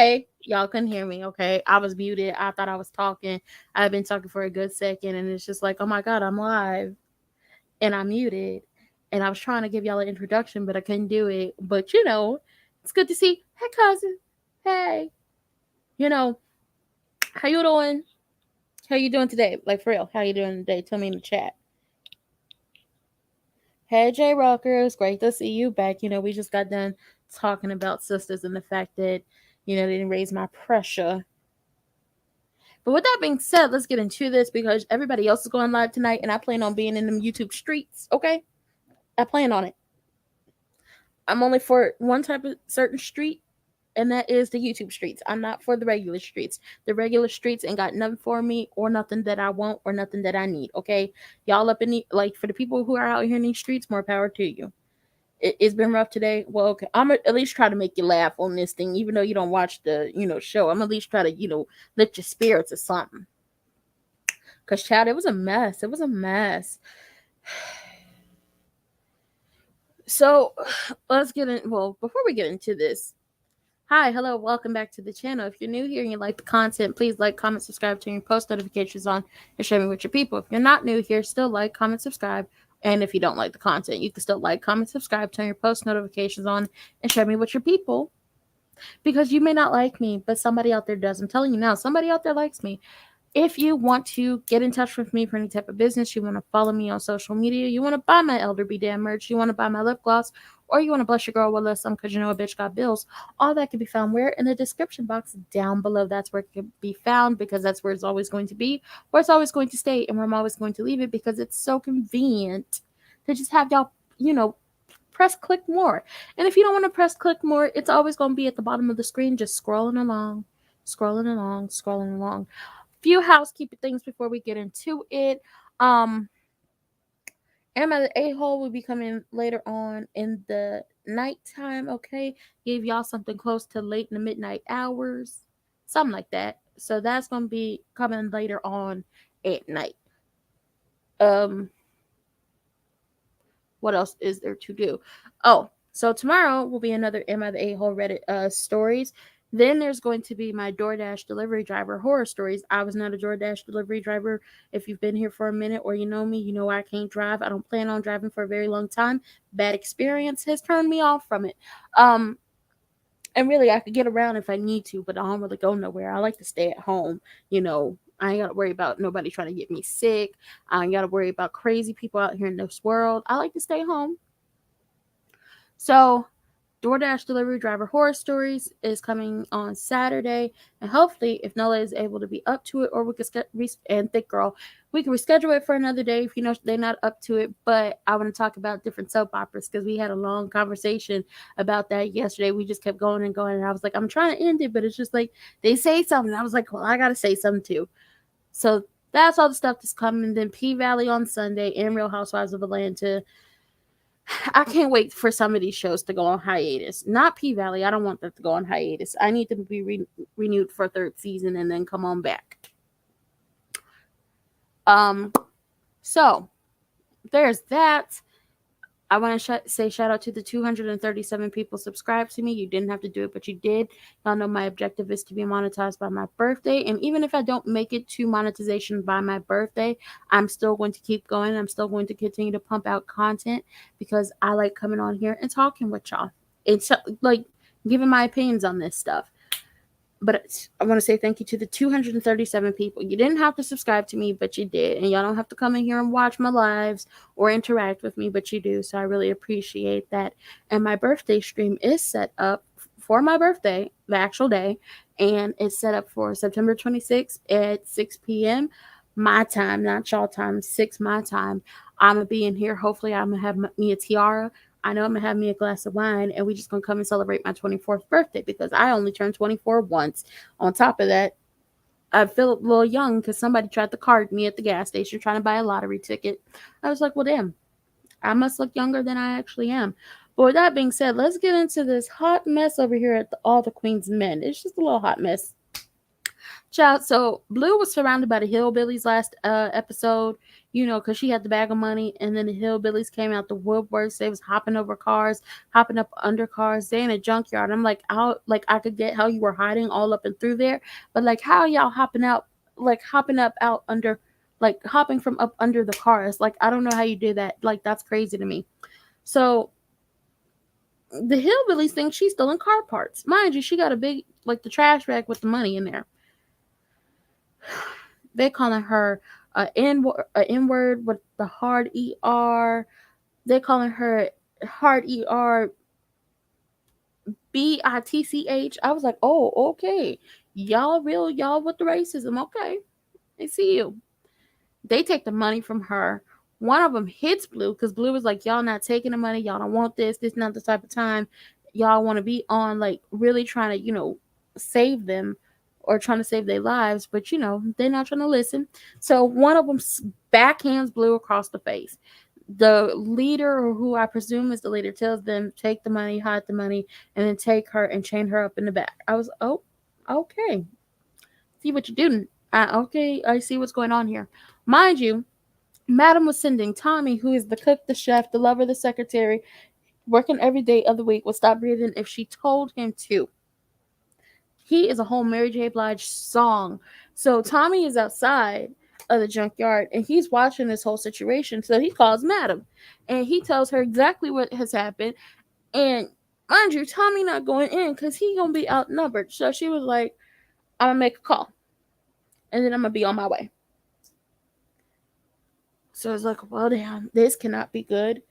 Hey, y'all couldn't hear me, okay? I was muted. I thought I was talking. I've been talking for a good second, and it's just like, oh my god, I'm live, and I'm muted. And I was trying to give y'all an introduction, but I couldn't do it. But it's good to see. Hey, cousin. Hey, you know, how you doing? How you doing today? Like for real, how you doing today? Tell me in the chat. Hey, J Rocker, it's great to see you back. We just got done talking about sisters and the fact that they didn't raise my pressure. But with that being said, let's get into this because everybody else is going live tonight, and I plan on being in them YouTube streets. Okay, I plan on it. I'm only for one type of certain street, and that is the YouTube streets. I'm not for the regular streets. The regular streets ain't got nothing for me or nothing that I want or nothing that I need. Okay, y'all up in the for the people who are out here in these streets, more power to you. It's been rough today. Well, okay, I'm gonna at least try to make you laugh on this thing, even though you don't watch the show. I'm at least try to lift your spirits or something. Cause child, it was a mess. It was a mess. So let's get in. Well, before we get into this, hi, hello, welcome back to the channel. If you're new here and you like the content, please like, comment, subscribe, turn your post notifications on, and share me with your people. If you're not new here, still like, comment, subscribe. And if you don't like the content, you can still like, comment, subscribe, turn your post notifications on, and share me with your people. Because you may not like me, but somebody out there does. I'm telling you now, somebody out there likes me. If you want to get in touch with me for any type of business, you want to follow me on social media, you want to buy my Elder Be Damn merch, you want to buy my lip gloss, or you want to bless your girl with some because a bitch got bills, all that can be found where? In the description box down below. That's where it can be found because that's where it's always going to be, where it's always going to stay, and where I'm always going to leave it because it's so convenient to just have y'all, press click more. And if you don't want to press click more, it's always going to be at the bottom of the screen, just scrolling along, scrolling along, scrolling along. Few housekeeping things before we get into it. Am I the A-hole will be coming later on in the nighttime, okay? Give y'all something close to late in the midnight hours. Something like that. So that's gonna be coming later on at night. What else is there to do? Oh, so tomorrow will be another Am I the A-hole Reddit stories. Then there's going to be my DoorDash delivery driver horror stories. I was not a DoorDash delivery driver. If you've been here for a minute or you know me, you know I can't drive. I don't plan on driving for a very long time. Bad experience has turned me off from it. And really, I could get around if I need to, but I don't really go nowhere. I like to stay at home. I ain't got to worry about nobody trying to get me sick. I ain't got to worry about crazy people out here in this world. I like to stay home. So DoorDash delivery driver horror stories is coming on Saturday, and hopefully, if Nola is able to be up to it, or we could and Thick Girl, we can reschedule it for another day if they're not up to it. But I want to talk about different soap operas because we had a long conversation about that yesterday. We just kept going and going, and I was like, I'm trying to end it, but it's just like they say something. I was like, well, I gotta say something too. So that's all the stuff that's coming. Then P Valley on Sunday and Real Housewives of Atlanta. I can't wait for some of these shows to go on hiatus. Not P Valley. I don't want that to go on hiatus. I need them to be renewed for a third season and then come on back. So there's that. I want to say shout out to the 237 people subscribed to me. You didn't have to do it, but you did. Y'all know my objective is to be monetized by my birthday. And even if I don't make it to monetization by my birthday, I'm still going to keep going. I'm still going to continue to pump out content because I like coming on here and talking with y'all. It's like giving my opinions on this stuff. But I want to say thank you to the 237 people. You didn't have to subscribe to me, but you did. And y'all don't have to come in here and watch my lives or interact with me, but you do. So I really appreciate that. And my birthday stream is set up for my birthday, the actual day. And it's set up for September 26th at 6 p.m. my time, not y'all time, 6 my time. I'm going to be in here. Hopefully I'm going to have me a tiara. I know I'm going to have me a glass of wine, and we just going to come and celebrate my 24th birthday because I only turned 24 once. On top of that, I feel a little young because somebody tried to card me at the gas station trying to buy a lottery ticket. I was like, well, damn, I must look younger than I actually am. But with that being said, let's get into this hot mess over here at All the Queen's Men. It's just a little hot mess. Child, so Blue was surrounded by the hillbillies last episode. because she had the bag of money, and then the hillbillies came out the woodworks. They was hopping over cars, hopping up under cars. They in a junkyard. I'm like, how, like, I could get how you were hiding all up and through there, but like, how y'all hopping out, like hopping up out under, like hopping from up under the cars? Like, I don't know how you did that. Like, that's crazy to me. So the hillbillies think she's stealing car parts. Mind you, she got a big, like, the trash bag with the money in there. They calling her a N word with the hard ER. They calling her hard ER BITCH. I was like, oh, okay. Y'all real, y'all with the racism. Okay. I see you. They take the money from her. One of them hits Blue because Blue was like, y'all not taking the money. Y'all don't want this. This not the type of time y'all want to be on, like, really trying to, save them or trying to save their lives. But, they're not trying to listen. So one of them backhands Blue across the face. The leader, or who I presume is the leader, tells them, take the money, hide the money, and then take her and chain her up in the back. I was, oh, okay. See what you're doing. Okay, I see what's going on here. Mind you, Madam was sending Tommy, who is the cook, the chef, the lover, the secretary, working every day of the week, would stop breathing if she told him to. He is a whole Mary J. Blige song. So Tommy is outside of the junkyard and he's watching this whole situation. So he calls Madam and he tells her exactly what has happened. And mind you, Tommy not going in because he gonna be outnumbered. So she was like, I'm gonna make a call and then I'm gonna be on my way. So it's like, well, damn, this cannot be good.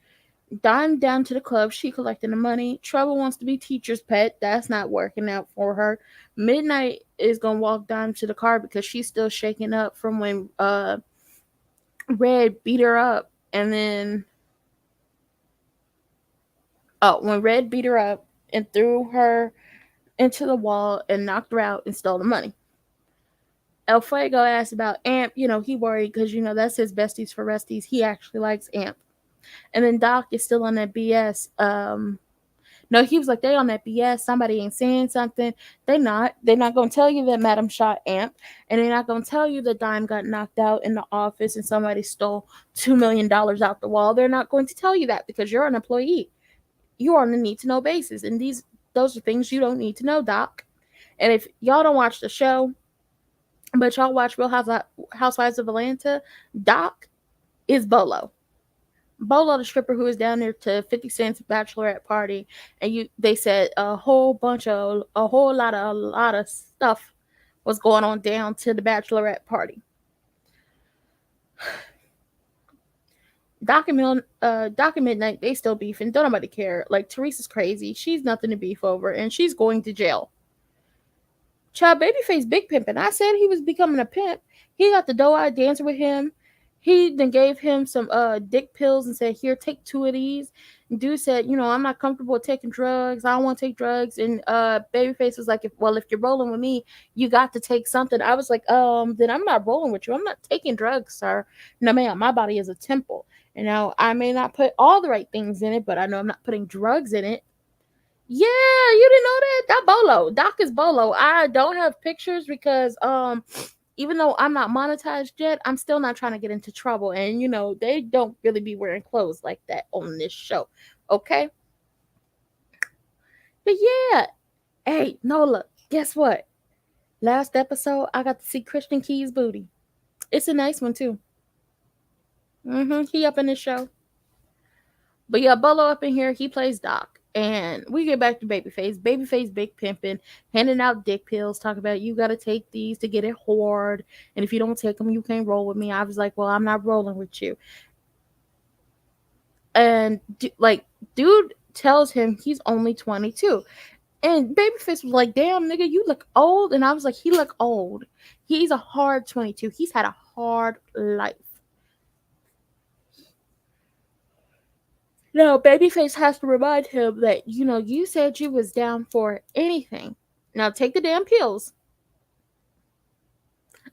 Dime down to the club. She collecting the money. Trouble wants to be teacher's pet. That's not working out for her. Midnight is gonna walk Dime to the car because she's still shaking up from when Red beat her up, and then when Red beat her up and threw her into the wall and knocked her out and stole the money. El Fuego asked about Amp. He worried because that's his besties for resties. He actually likes Amp. And then Doc is still on that BS. No, he was like, they on that BS. Somebody ain't saying something. They're not going to tell you that Madam shot Amp. And they're not going to tell you that Dime got knocked out in the office and somebody stole $2 million out the wall. They're not going to tell you that because you're an employee. You are on a need-to-know basis. And those are things you don't need to know, Doc. And if y'all don't watch the show, but y'all watch Real Housewives of Atlanta, Doc is Bolo. Bolo, the stripper who was down there to 50 Cent's bachelorette party, and they said a whole lot of stuff was going on down to the bachelorette party. Doc and Midnight, they still beefing. Don't nobody care. Like, Teresa's crazy. She's nothing to beef over, and she's going to jail. Child, Babyface big pimping. I said he was becoming a pimp. He got the doe-eyed dancer with him. He then gave him some dick pills and said, here, take 2 of these. And dude said, I'm not comfortable with taking drugs. I don't want to take drugs. And Babyface was like, if you're rolling with me, you got to take something. I was like, then I'm not rolling with you. I'm not taking drugs, sir. No, ma'am, my body is a temple. And now I may not put all the right things in it, but I know I'm not putting drugs in it. Yeah, you didn't know that? That Bolo. Doc is Bolo. I don't have pictures because even though I'm not monetized yet, I'm still not trying to get into trouble. And, they don't really be wearing clothes like that on this show. Okay? But yeah. Hey, Nola, guess what? Last episode, I got to see Christian Key's booty. It's a nice one, too. He up in this show. But yeah, Bolo up in here, he plays Doc. And we get back to Babyface. Babyface big pimping, handing out dick pills, talking about you got to take these to get it hard. And if you don't take them, you can't roll with me. I was like, well, I'm not rolling with you. And dude tells him he's only 22. And Babyface was like, damn, nigga, you look old. And I was like, he look old. He's a hard 22. He's had a hard life. No, Babyface has to remind him that, you said you was down for anything. Now take the damn pills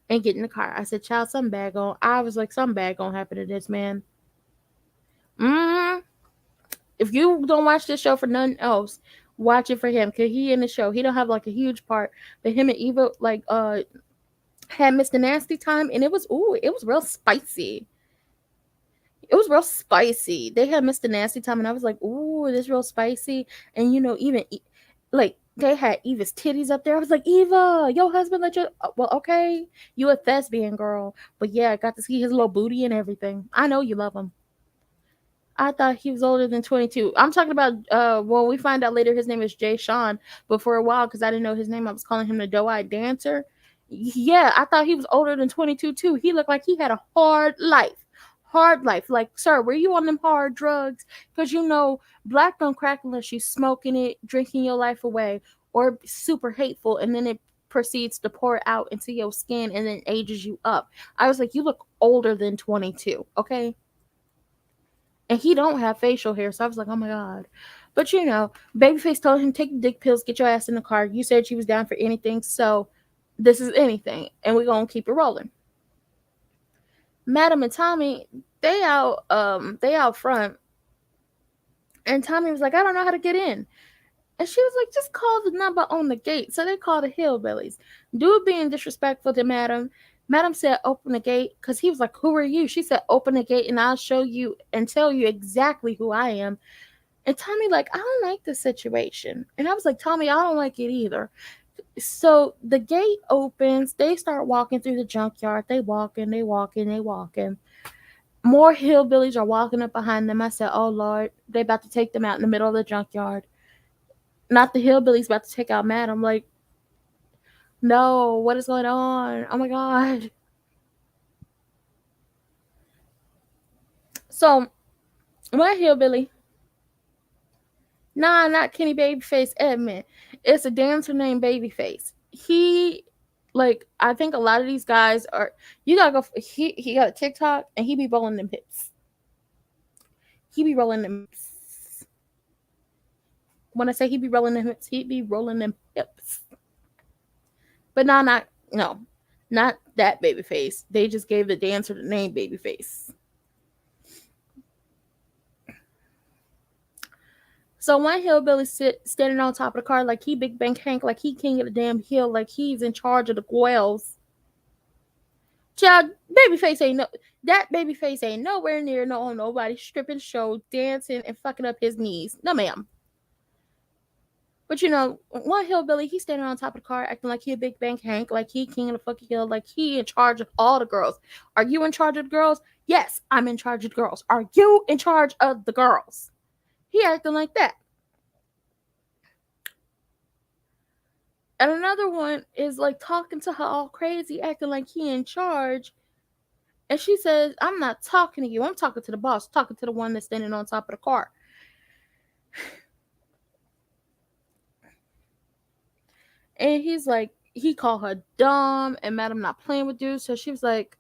and get in the car. I said, child, something bad gonna happen to this man. If you don't watch this show for nothing else, watch it for him. Cause he in the show. He don't have like a huge part. But him and Eva had Mr. Nasty time and it was real spicy. It was real spicy. They had Mr. Nasty Time, and I was like, ooh, this real spicy. And even like they had Eva's titties up there. I was like, Eva, your husband let you. Well, okay, you a thespian girl, but yeah, I got to see his little booty and everything. I know you love him. I thought he was older than 22. I'm talking about, well, we find out later his name is Jay Sean, but for a while, because I didn't know his name, I was calling him the doe-eyed dancer. Yeah, I thought he was older than 22 too. He looked like he had a hard life. Hard life. Like, sir, were you on them hard drugs? Because black don't crack unless you smoking it, drinking your life away, or super hateful, and then it proceeds to pour out into your skin and then ages you up. I was like, you look older than 22, okay? And he don't have facial hair, so I was like, oh my god. But Babyface told him, take the dick pills, get your ass in the car. You said she was down for anything, so this is anything, and we're gonna keep it rolling. Madam and Tommy, they out front, and Tommy was like, I don't know how to get in. And she was like, just call the number on the gate. So they called the hillbillies. Dude being disrespectful to Madam. Madam said, open the gate. Because he was like, who are you? She said, open the gate and I'll show you and tell you exactly who I am. And Tommy like, I don't like this situation. And I was like, Tommy, I don't like it either. So the gate opens. They start walking through the junkyard. They walking. More hillbillies are walking up behind them. I said, oh, Lord, they about to take them out in the middle of the junkyard. Not the hillbillies about to take out Matt. I'm like, no, what is going on? Oh my god. So one hillbilly, nah, not Kenny Babyface Edmund. It's a dancer named Babyface. I think a lot of these guys are. You gotta go. He got a TikTok and he be rolling them hips. He be rolling them hips. When I say he be rolling them hips, he be rolling them hips. But no, not that Babyface. They just gave the dancer the name Babyface. So one hillbilly standing on top of the car like he Big Bang Hank, like he king of the damn hill, like he's in charge of the Guels. Child, that Babyface ain't nowhere near nobody stripping show, dancing and fucking up his knees. No, ma'am. But one hillbilly, he's standing on top of the car acting like he a Big Bang Hank, like he king of the fucking hill, like he in charge of all the girls. Are you in charge of the girls? Yes, I'm in charge of the girls. Are you in charge of the girls? He acting like that. And another one is like talking to her all crazy, acting like he in charge. And she says, I'm not talking to you. I'm talking to the boss, talking to the one that's standing on top of the car. And he's like, he called her dumb and Madam not playing with you. So she was like,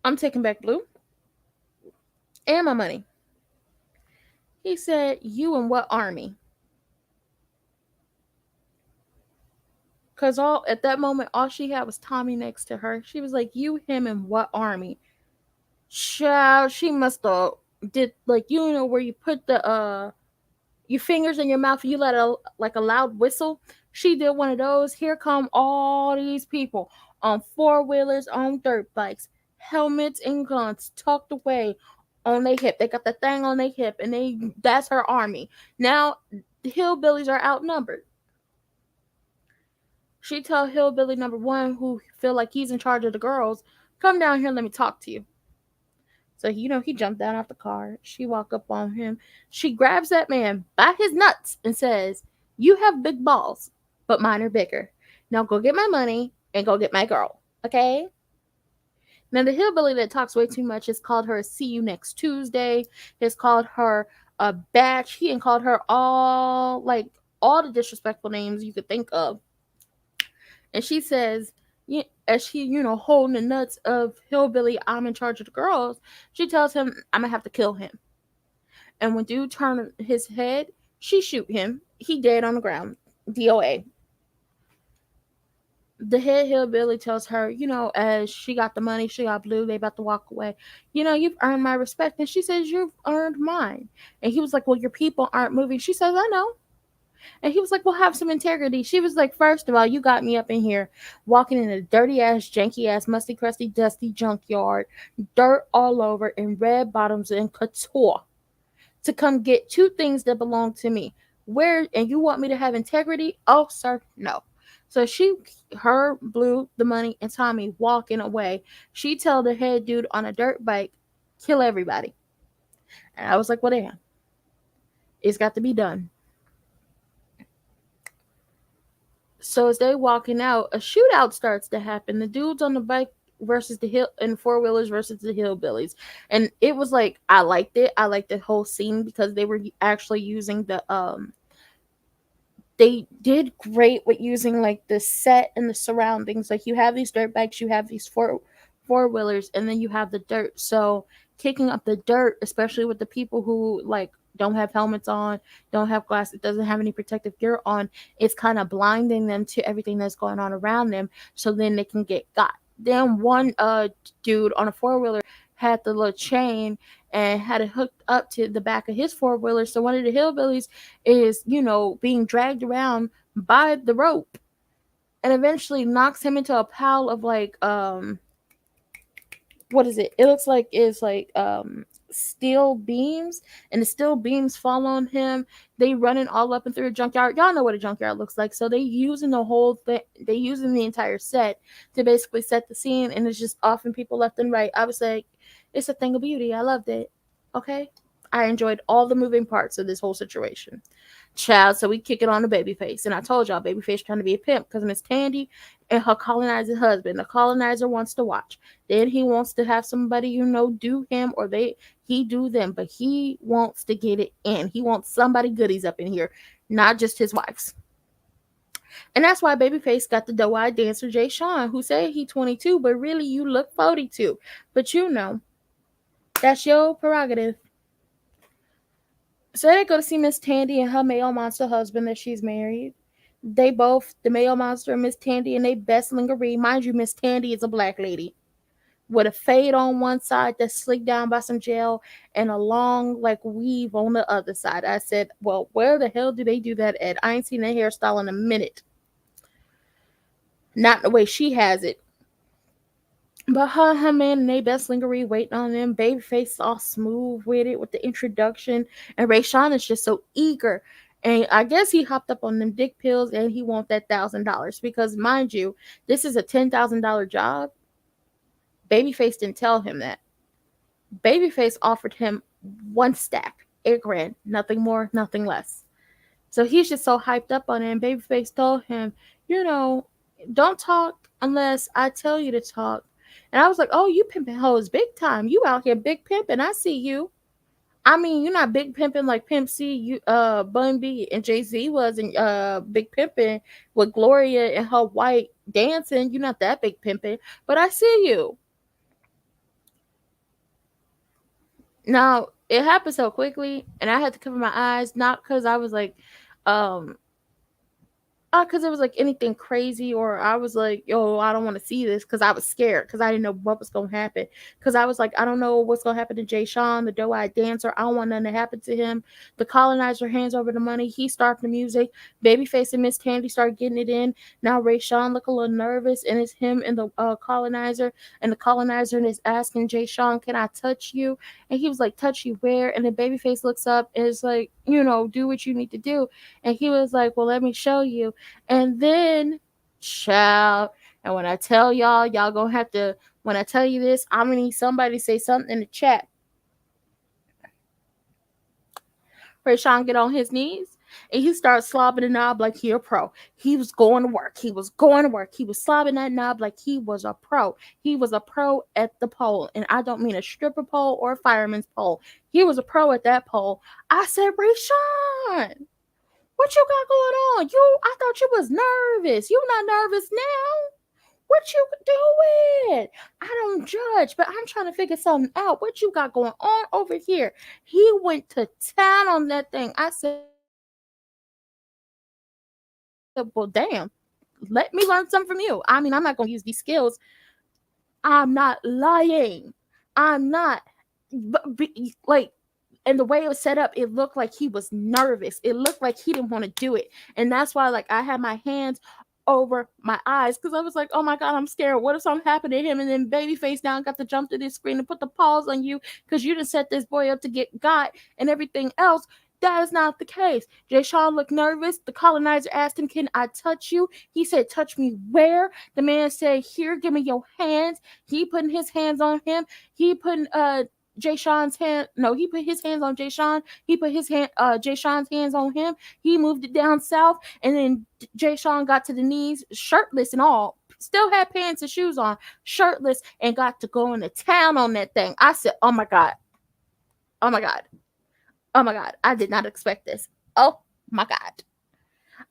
I'm taking back Blue and my money. He said, you and what army? Because at that moment, all she had was Tommy next to her. She was like, you, him, and what army? Child, she must have did where you put the your fingers in your mouth and you let a loud whistle. She did one of those. Here come all these people on 4-wheelers, on dirt bikes, helmets and guns tucked away on their hip. They got the thing on their hip, and that's her army. Now the hillbillies are outnumbered. She tell hillbilly number one, who feel like he's in charge of the girls, come down here, let me talk to you. So he jumped down off the car. She walked up on him. She grabs that man by his nuts and says, you have big balls, but mine are bigger. Now go get my money and go get my girl. Okay? Now the hillbilly that talks way too much has called her a see you next Tuesday. Has called her a batch. He and called her all the disrespectful names you could think of. And she says, as she, holding the nuts of hillbilly, I'm in charge of the girls, she tells him, I'm going to have to kill him. And when dude turned his head, she shoot him. He dead on the ground. DOA. The head hillbilly tells her, as she got the money, she got Blue, they about to walk away. You've earned my respect. And she says, you've earned mine. And he was like, well, your people aren't moving. She says, I know. And he was like, well, have some integrity. She was like, first of all, you got me up in here walking in a dirty ass, janky ass, musty, crusty, dusty junkyard, dirt all over, and red bottoms and couture to come get two things that belong to me. Where, and you want me to have integrity? Oh, sir, no. So her, Blue, the money, and Tommy walking away. She tell the head dude on a dirt bike, kill everybody. And I was like, well, damn, it's got to be done. So as they walking out, a shootout starts to happen. The dudes on the bike versus the hill and four wheelers versus the hillbillies, and it was like I liked it. I liked the whole scene because they were actually using they did great with using like the set and the surroundings. Like you have these dirt bikes, you have these four wheelers, and then you have the dirt. So kicking up the dirt, especially with the people who like don't have helmets on, don't have glasses, doesn't have any protective gear on, it's kind of blinding them to everything that's going on around them. So then they can get got. Then one dude on a four wheeler had the little chain and had it hooked up to the back of his four wheeler. So one of the hillbillies is, being dragged around by the rope and eventually knocks him into a pile of like what is it? It looks like it's like steel beams, and the steel beams fall on him. They running all up and through a junkyard. Y'all know what a junkyard looks like. So they using the whole thing, they using the entire set to basically set the scene, and it's just offing people left and right. I was like, it's a thing of beauty. I loved it. Okay. I enjoyed all the moving parts of this whole situation. Child, so we kick it on to Babyface. And I told y'all, Babyface trying to be a pimp because Miss Tandy and her colonizer husband. The colonizer wants to watch. Then he wants to have somebody, do him, or he do them. But he wants to get it in. He wants somebody goodies up in here, not just his wives. And that's why Babyface got the doe-eyed dancer Jay Sean, who said he 22, but really you look 42. But that's your prerogative. So they go to see Miss Tandy and her male monster husband that she's married. They both, the male monster and Miss Tandy, in their best lingerie. Mind you, Miss Tandy is a black lady with a fade on one side that's slicked down by some gel and a long like weave on the other side. I said, well, where the hell do they do that at? I ain't seen that hairstyle in a minute. Not the way she has it. But her man and they best lingerie waiting on them. Babyface all smooth with it with the introduction. And Ray Sean is just so eager. And I guess he hopped up on them dick pills and he want that $1,000. Because mind you, this is a $10,000 job. Babyface didn't tell him that. Babyface offered him one stack, $8,000, nothing more, nothing less. So he's just so hyped up on it. And Babyface told him, don't talk unless I tell you to talk. And I was like, oh, you pimping hoes big time. You out here big pimping. I see you. I mean, you're not big pimping like Pimp C, Bun B and Jay-Z was in big pimping with Gloria and her white dancing. You're not that big pimping, but I see you. Now, it happened so quickly, and I had to cover my eyes, not because I was like, because it was like anything crazy, or I was like, yo, I don't want to see this because I was scared because I didn't know what was going to happen. Because I was like, I don't know what's going to happen to Jay Sean, the doe-eyed dancer. I don't want nothing to happen to him. The colonizer hands over the money. He started the music. Babyface and Miss Tandy start getting it in. Now Ray Sean look a little nervous, and it's him and the colonizer. And the colonizer is asking Jay Sean, can I touch you? And he was like, touch you where? And then Babyface looks up and is like, do what you need to do. And he was like, well, let me show you. And then, child, and when I tell y'all gonna have to, when I tell you this, I'm gonna need somebody to say something in the chat. Ray Sean get on his knees and he starts slobbing the knob like he a pro. He was going to work. He was slobbing that knob like he was a pro. He was a pro at the pole. And I don't mean a stripper pole or a fireman's pole. He was a pro at that pole. I said, Ray Sean, what you got going on? I thought you was nervous. You not nervous now. What you doing? I don't judge, but I'm trying to figure something out. What you got going on over here? He went to town on that thing. I said, well, damn. Let me learn something from you. I mean, I'm not going to use these skills. I'm not lying. I'm not. Like, And the way it was set up, it looked like he was nervous. It looked like he didn't want to do it. And that's why, like, I had my hands over my eyes because I was like, oh my God, I'm scared. What if something happened to him? And then Babyface now got to jump to this screen and put the paws on you because you didn't set this boy up to get got and everything else. That is not the case. Jay Sean looked nervous. The colonizer asked him, can I touch you? He said, touch me where? The man said, here, give me your hands. He putting his hands on him. He putting Jay Sean's hand. No, he put his hands on Jay Sean. He put his hand, Jay Sean's hands on him. He moved it down south, and then Jay Sean got to the knees, shirtless and all. Still had pants and shoes on, shirtless, and got to go into town on that thing. I said, oh my God. Oh my God. Oh my God. I did not expect this. Oh my God.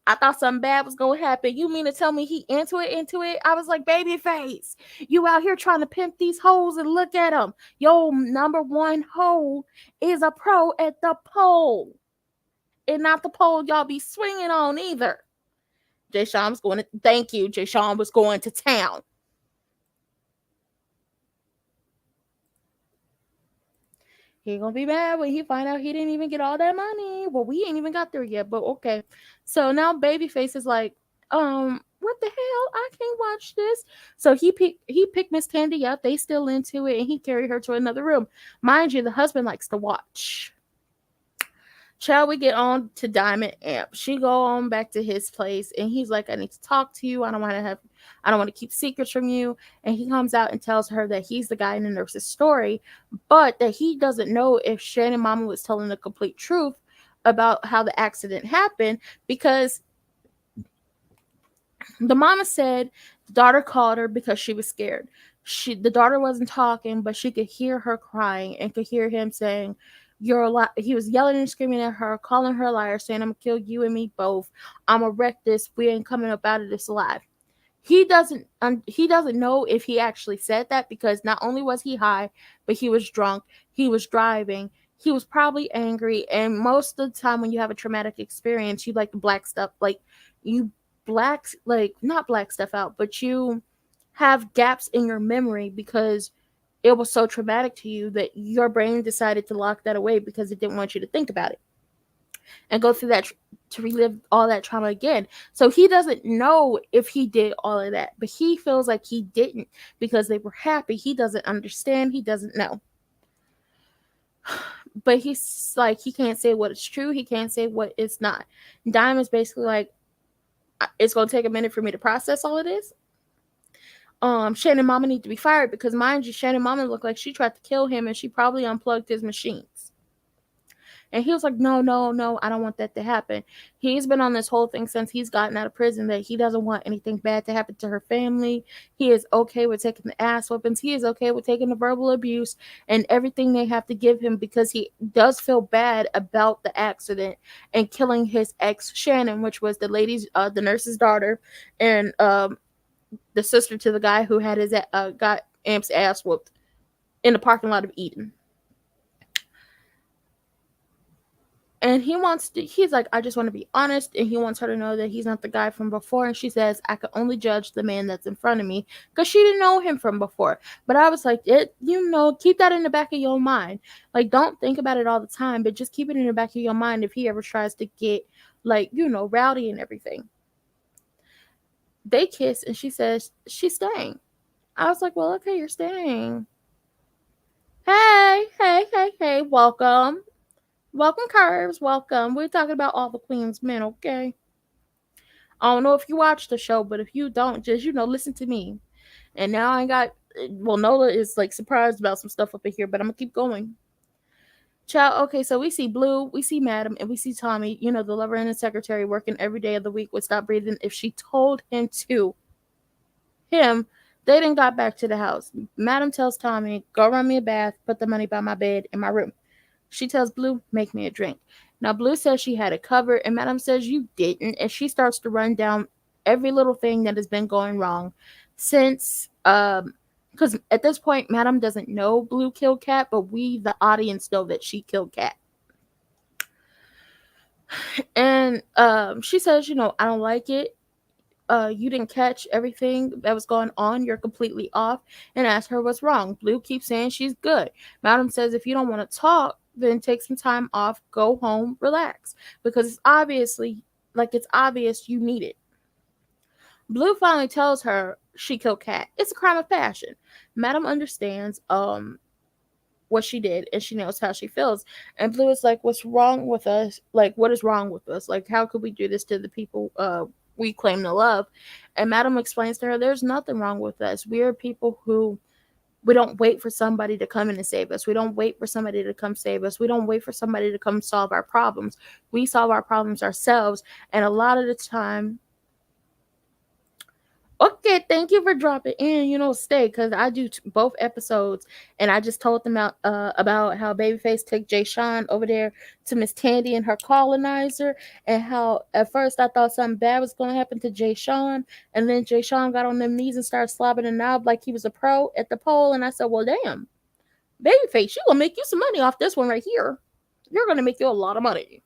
I thought something bad was going to happen. You mean to tell me he into it? I was like, Babyface, you out here trying to pimp these hoes and look at them. Yo, number one hoe is a pro at the pole. And not the pole y'all be swinging on either. Jay Sean was going to, thank you, Jay Sean was going to town. He gonna be mad when he find out he didn't even get all that money. Well, we ain't even got there yet, but okay. So now Babyface is like, what the hell? I can't watch this. So he picked Miss Tandy up. They still into it, and he carried her to another room. Mind you, the husband likes to watch. Shall we get on to Diamond Amp? She go on back to his place, and he's like, I need to talk to you. I don't want to keep secrets from you. And he comes out and tells her that he's the guy in the nurse's story, but that he doesn't know if Shannon Mama was telling the complete truth about how the accident happened, because the mama said the daughter called her because she was scared. The daughter wasn't talking, but she could hear her crying and could hear him saying, you're a liar. He was yelling and screaming at her, calling her a liar, saying, I'm gonna kill you and me both. I'm gonna wreck this. We ain't coming up out of this alive. He doesn't know if he actually said that, because not only was he high, but he was drunk. He was driving. He was probably angry. And most of the time when you have a traumatic experience, you like to black stuff, like you not black stuff out, but you have gaps in your memory because it was so traumatic to you that your brain decided to lock that away because it didn't want you to think about it and go through that to relive all that trauma again. So he doesn't know if he did all of that, but he feels like he didn't because they were happy. He doesn't understand. He doesn't know. But he's like, he can't say what is true. He can't say what is not. Diamond's basically like, it's going to take a minute for me to process all of this. Shannon Mama need to be fired because, mind you, Shannon Mama looked like she tried to kill him and she probably unplugged his machines. And he was like, no, I don't want that to happen. He's been on this whole thing since he's gotten out of prison that he doesn't want anything bad to happen to her family. He is okay with taking the ass whippings. He is okay with taking the verbal abuse and everything they have to give him because he does feel bad about the accident and killing his ex, Shannon, which was the the nurse's daughter, and the sister to the guy who had his got Amp's ass whooped in the parking lot of Eden. And he's like, I just want to be honest. And he wants her to know that he's not the guy from before. And she says, I can only judge the man that's in front of me, because she didn't know him from before. But I was like, keep that in the back of your mind. Like, don't think about it all the time, but just keep it in the back of your mind if he ever tries to get, like, rowdy and everything. They kiss, and she says she's staying. I was like, well, okay, you're staying. Hey, welcome. Welcome, Curves. Welcome. We're talking about all the Queen's men, okay? I don't know if you watch the show, but if you don't, just, listen to me. And now I got, Nola is, like, surprised about some stuff up in here, but I'm going to keep going. Child, okay, so we see Blue, we see Madam, and we see Tommy, the lover and the secretary working every day of the week would stop breathing if she told him to. They didn't got back to the house. Madam tells Tommy, go run me a bath, put the money by my bed in my room. She tells Blue, make me a drink. Now, Blue says she had it covered, and Madam says you didn't, and she starts to run down every little thing that has been going wrong since, because at this point, Madam doesn't know Blue killed Cat, but we, the audience, know that she killed Cat. And she says, I don't like it. You didn't catch everything that was going on. You're completely off. And ask her what's wrong. Blue keeps saying she's good. Madam says if you don't want to talk, then take some time off, go home, relax. Because it's obvious you need it. Blue finally tells her she killed Cat. It's a crime of passion. Madam understands what she did and she knows how she feels. And Blue is like, what's wrong with us? Like, what is wrong with us? Like, how could we do this to the people we claim to love? And Madam explains to her there's nothing wrong with us. We are people who we don't wait for somebody to come in and save us. We don't wait for somebody to come save us. We don't wait for somebody to come solve our problems. We solve our problems ourselves. And a lot of the time, okay, thank you for dropping in. Stay because I do both episodes, and I just told them about how Babyface took Jay Sean over there to Miss Tandy and her colonizer, and how at first I thought something bad was going to happen to Jay Sean, and then Jay Sean got on them knees and started slobbing a knob like he was a pro at the pole, and I said, well, damn, Babyface, you gonna make you some money off this one right here. You're gonna make you a lot of money.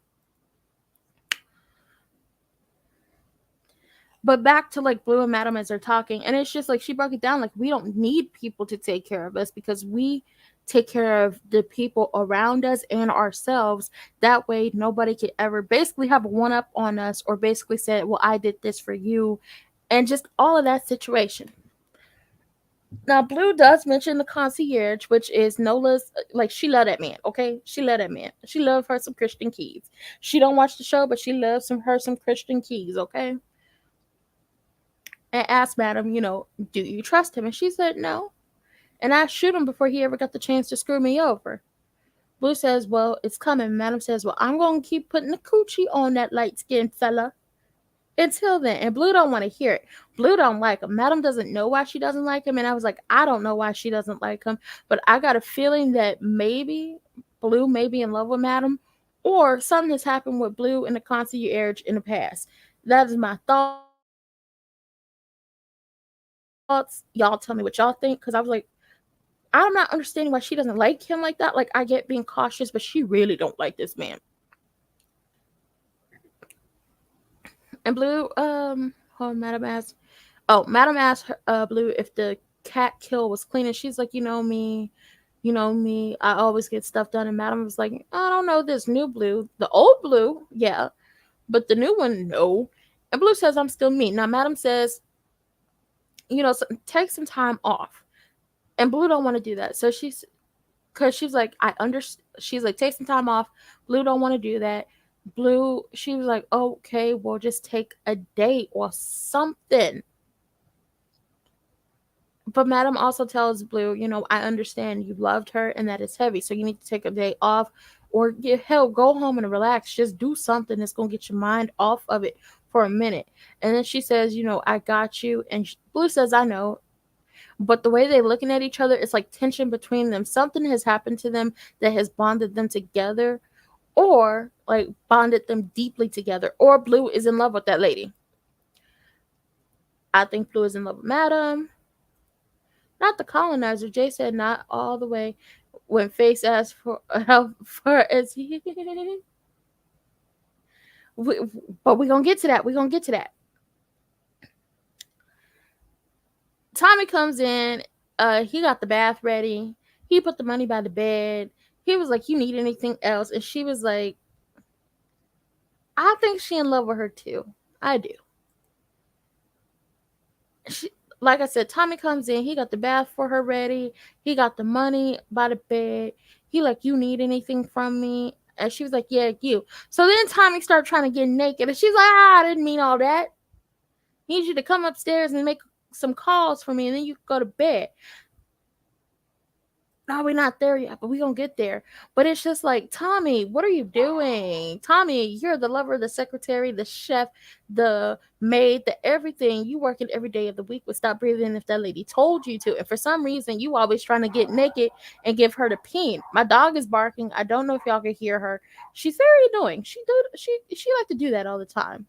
But back to like Blue and Madam as they're talking, and it's just like she broke it down like we don't need people to take care of us because we take care of the people around us and ourselves. That way nobody could ever basically have a one up on us or basically say, well, I did this for you, and just all of that situation. Now Blue does mention the concierge, which is Nola's, like, she love that man, okay? She love that man. She love her some Christian Keys. She don't watch the show, but she loves some Christian Keys, okay? And asked Madam, do you trust him? And she said no. And I shoot him before he ever got the chance to screw me over. Blue says, well, it's coming. Madam says, well, I'm going to keep putting the coochie on that light-skinned fella until then. And Blue don't want to hear it. Blue don't like him. Madam doesn't know why she doesn't like him. And I was like, I don't know why she doesn't like him. But I got a feeling that maybe Blue may be in love with Madam, or something has happened with Blue and the concierge in the past. That is my thoughts. Y'all tell me what y'all think, because I was like, I'm not understanding why she doesn't like him like that. Like, I get being cautious, but she really don't like this man. And Blue, Madam asked Blue if the cat kill was clean, and she's like, you know me, I always get stuff done. And Madam was like, I don't know this new Blue, the old Blue, yeah, but the new one, no. And Blue says, I'm still me. Now Madam says, take some time off. And Blue don't want to do that. So she's like, I understand. She's like, take some time off. Blue don't want to do that. Blue, she was like, okay, we'll just take a day or something. But Madam also tells Blue, I understand you loved her and that it's heavy. So you need to take a day off or go home and relax. Just do something that's going to get your mind off of it for a minute. And then she says, I got you. And Blue says, I know. But the way they're looking at each other, it's like tension between them. Something has happened to them that has bonded them together, or like bonded them deeply together. Or Blue is in love with that lady. I think Blue is in love with Madam. Not the colonizer. Jay said not all the way. When Face asked for how far as he. But we're going to get to that. Tommy comes in. He got the bath ready. He put the money by the bed. He was like, you need anything else? And she was like, I think she in love with her too. I do. Like I said, Tommy comes in. He got the bath for her ready. He got the money by the bed. He like, you need anything from me? And she was like, yeah, you. So then Tommy started trying to get naked. And she's like, I didn't mean all that. I need you to come upstairs and make some calls for me. And then you can go to bed. No, we're not there yet, but we're going to get there. But it's just like, Tommy, what are you doing? Tommy, you're the lover, the secretary, the chef, the maid, the everything. You working every day of the week would stop breathing if that lady told you to. And for some reason, you always trying to get naked and give her the peen. My dog is barking. I don't know if y'all can hear her. She's very annoying. She like to do that all the time.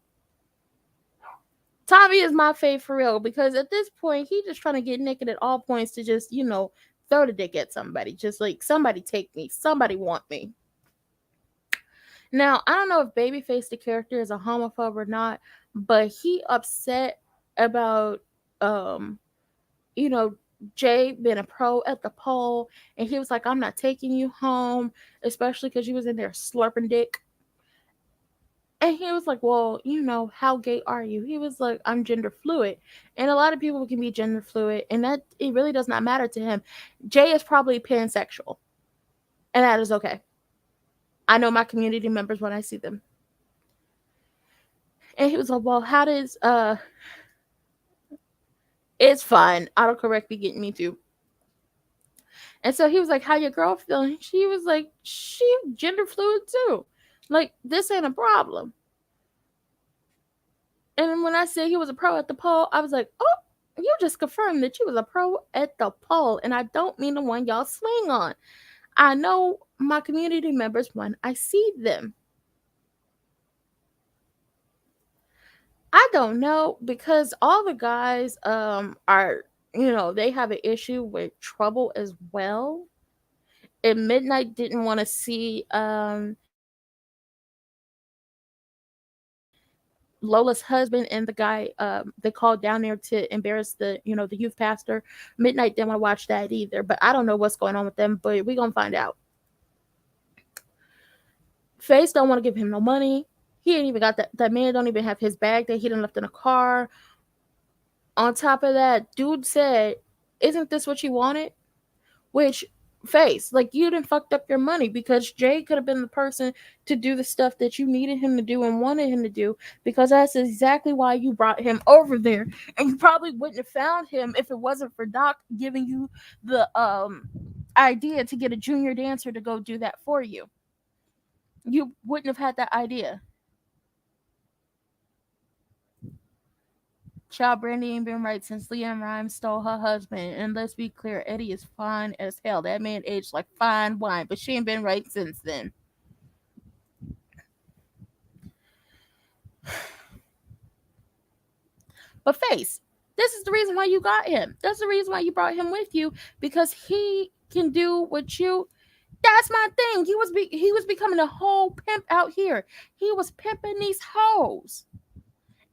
Tommy is my fave for real, because at this point, he just trying to get naked at all points to just, throw the dick at somebody. Just like, somebody take me. Somebody want me. Now, I don't know if Babyface, the character, is a homophobe or not, but he upset about, Jay being a pro at the pole, and he was like, I'm not taking you home, especially because you was in there slurping dick. And he was like, well, how gay are you? He was like, I'm gender fluid. And a lot of people can be gender fluid, and that it really does not matter to him. Jay is probably pansexual, and that is okay. I know my community members when I see them. And he was like, well, how does it's fine. Autocorrect be getting me too. And so he was like, how your girl feeling? She was like, she gender fluid too. Like, this ain't a problem. And when I said he was a pro at the pole, I was like, oh, you just confirmed that you was a pro at the pole. And I don't mean the one y'all swing on. I know my community members when I see them. I don't know, because all the guys are, they have an issue with trouble as well. And Midnight didn't want to see Lola's husband and the guy they called down there to embarrass the youth pastor. Midnight didn't want to watch that either, but I don't know what's going on with them, but we're gonna find out. Face don't want to give him no money. He ain't even got that man don't even have his bag that he done left in a car. On top of that, dude said, isn't this what you wanted? Which, Face, like, you done fucked up your money, because Jay could have been the person to do the stuff that you needed him to do and wanted him to do, because that's exactly why you brought him over there. And you probably wouldn't have found him if it wasn't for Doc giving you the idea to get a junior dancer to go do that for you. You wouldn't have had that idea. Child, Brandy ain't been right since Leanne Rhymes stole her husband. And let's be clear, Eddie is fine as hell. That man aged like fine wine, but she ain't been right since then. But Face, this is the reason why you got him. That's the reason why you brought him with you, because he can do what you. That's my thing. He was becoming a whole pimp out here. He was pimping these hoes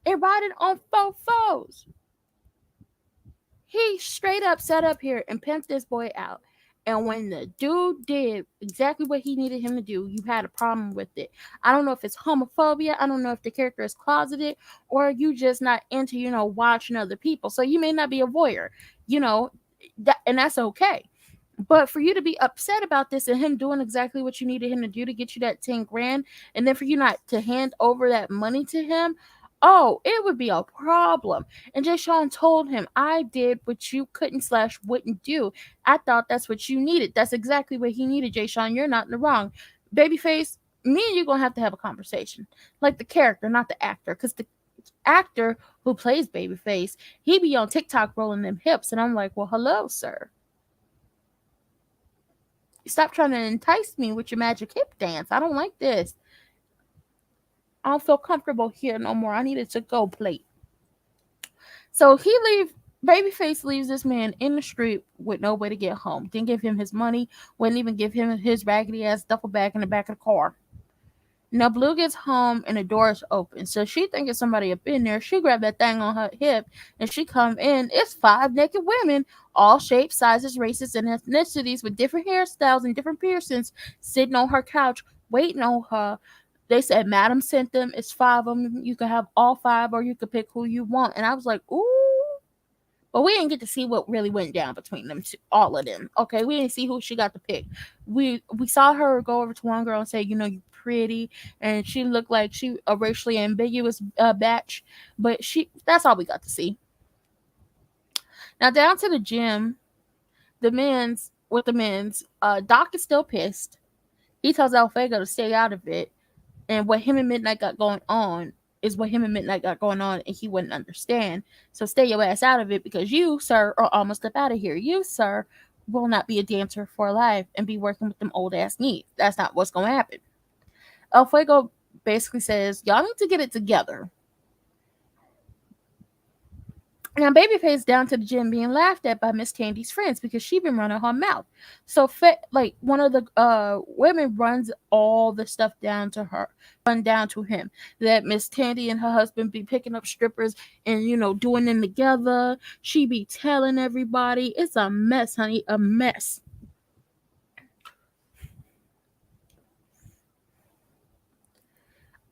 and riding on fofos. He straight up sat up here and pimped this boy out. And when the dude did exactly what he needed him to do, you had a problem with it. I don't know if it's homophobia. I don't know if the character is closeted, or you just not into, watching other people. So you may not be a voyeur, and that's okay. But for you to be upset about this and him doing exactly what you needed him to do to get you that 10 grand, and then for you not to hand over that money to him, oh, it would be a problem. And Jay Sean told him, I did what you couldn't / wouldn't do. I thought that's what you needed. That's exactly what he needed, Jay Sean. You're not in the wrong. Babyface, me and you going to have a conversation. Like the character, not the actor. Because the actor who plays Babyface, he be on TikTok rolling them hips. And I'm like, well, hello, sir. Stop trying to entice me with your magic hip dance. I don't like this. I don't feel comfortable here no more. I needed to go plate. So Babyface leaves this man in the street with no way to get home. Didn't give him his money. Wouldn't even give him his raggedy ass duffel bag in the back of the car. Now Blue gets home and the door is open. So she thinking somebody up in there. She grabbed that thing on her hip and she come in. It's 5 naked women, all shapes, sizes, races, and ethnicities, with different hairstyles and different piercings, sitting on her couch waiting on her. They said Madam sent them. It's 5 of them. You can have all 5, or you can pick who you want. And I was like, ooh. But we didn't get to see what really went down between them, all of them. Okay, we didn't see who she got to pick. We saw her go over to one girl and say, you pretty, and she looked like she a racially ambiguous batch. But that's all we got to see. Now down to the gym, the men's, Doc is still pissed. He tells Alfego to stay out of it. And what him and Midnight got going on is what him and Midnight got going on, and he wouldn't understand. So stay your ass out of it, because you, sir, are almost up out of here. You, sir, will not be a dancer for life and be working with them old ass knees. That's not what's going to happen. El Fuego basically says, y'all need to get it together. Now, Babyface down to the gym being laughed at by Miss Tandy's friends because she been running her mouth. So, like one of the women runs all the stuff down to her, run down to him. That Miss Tandy and her husband be picking up strippers and doing them together. She be telling everybody it's a mess, honey, a mess.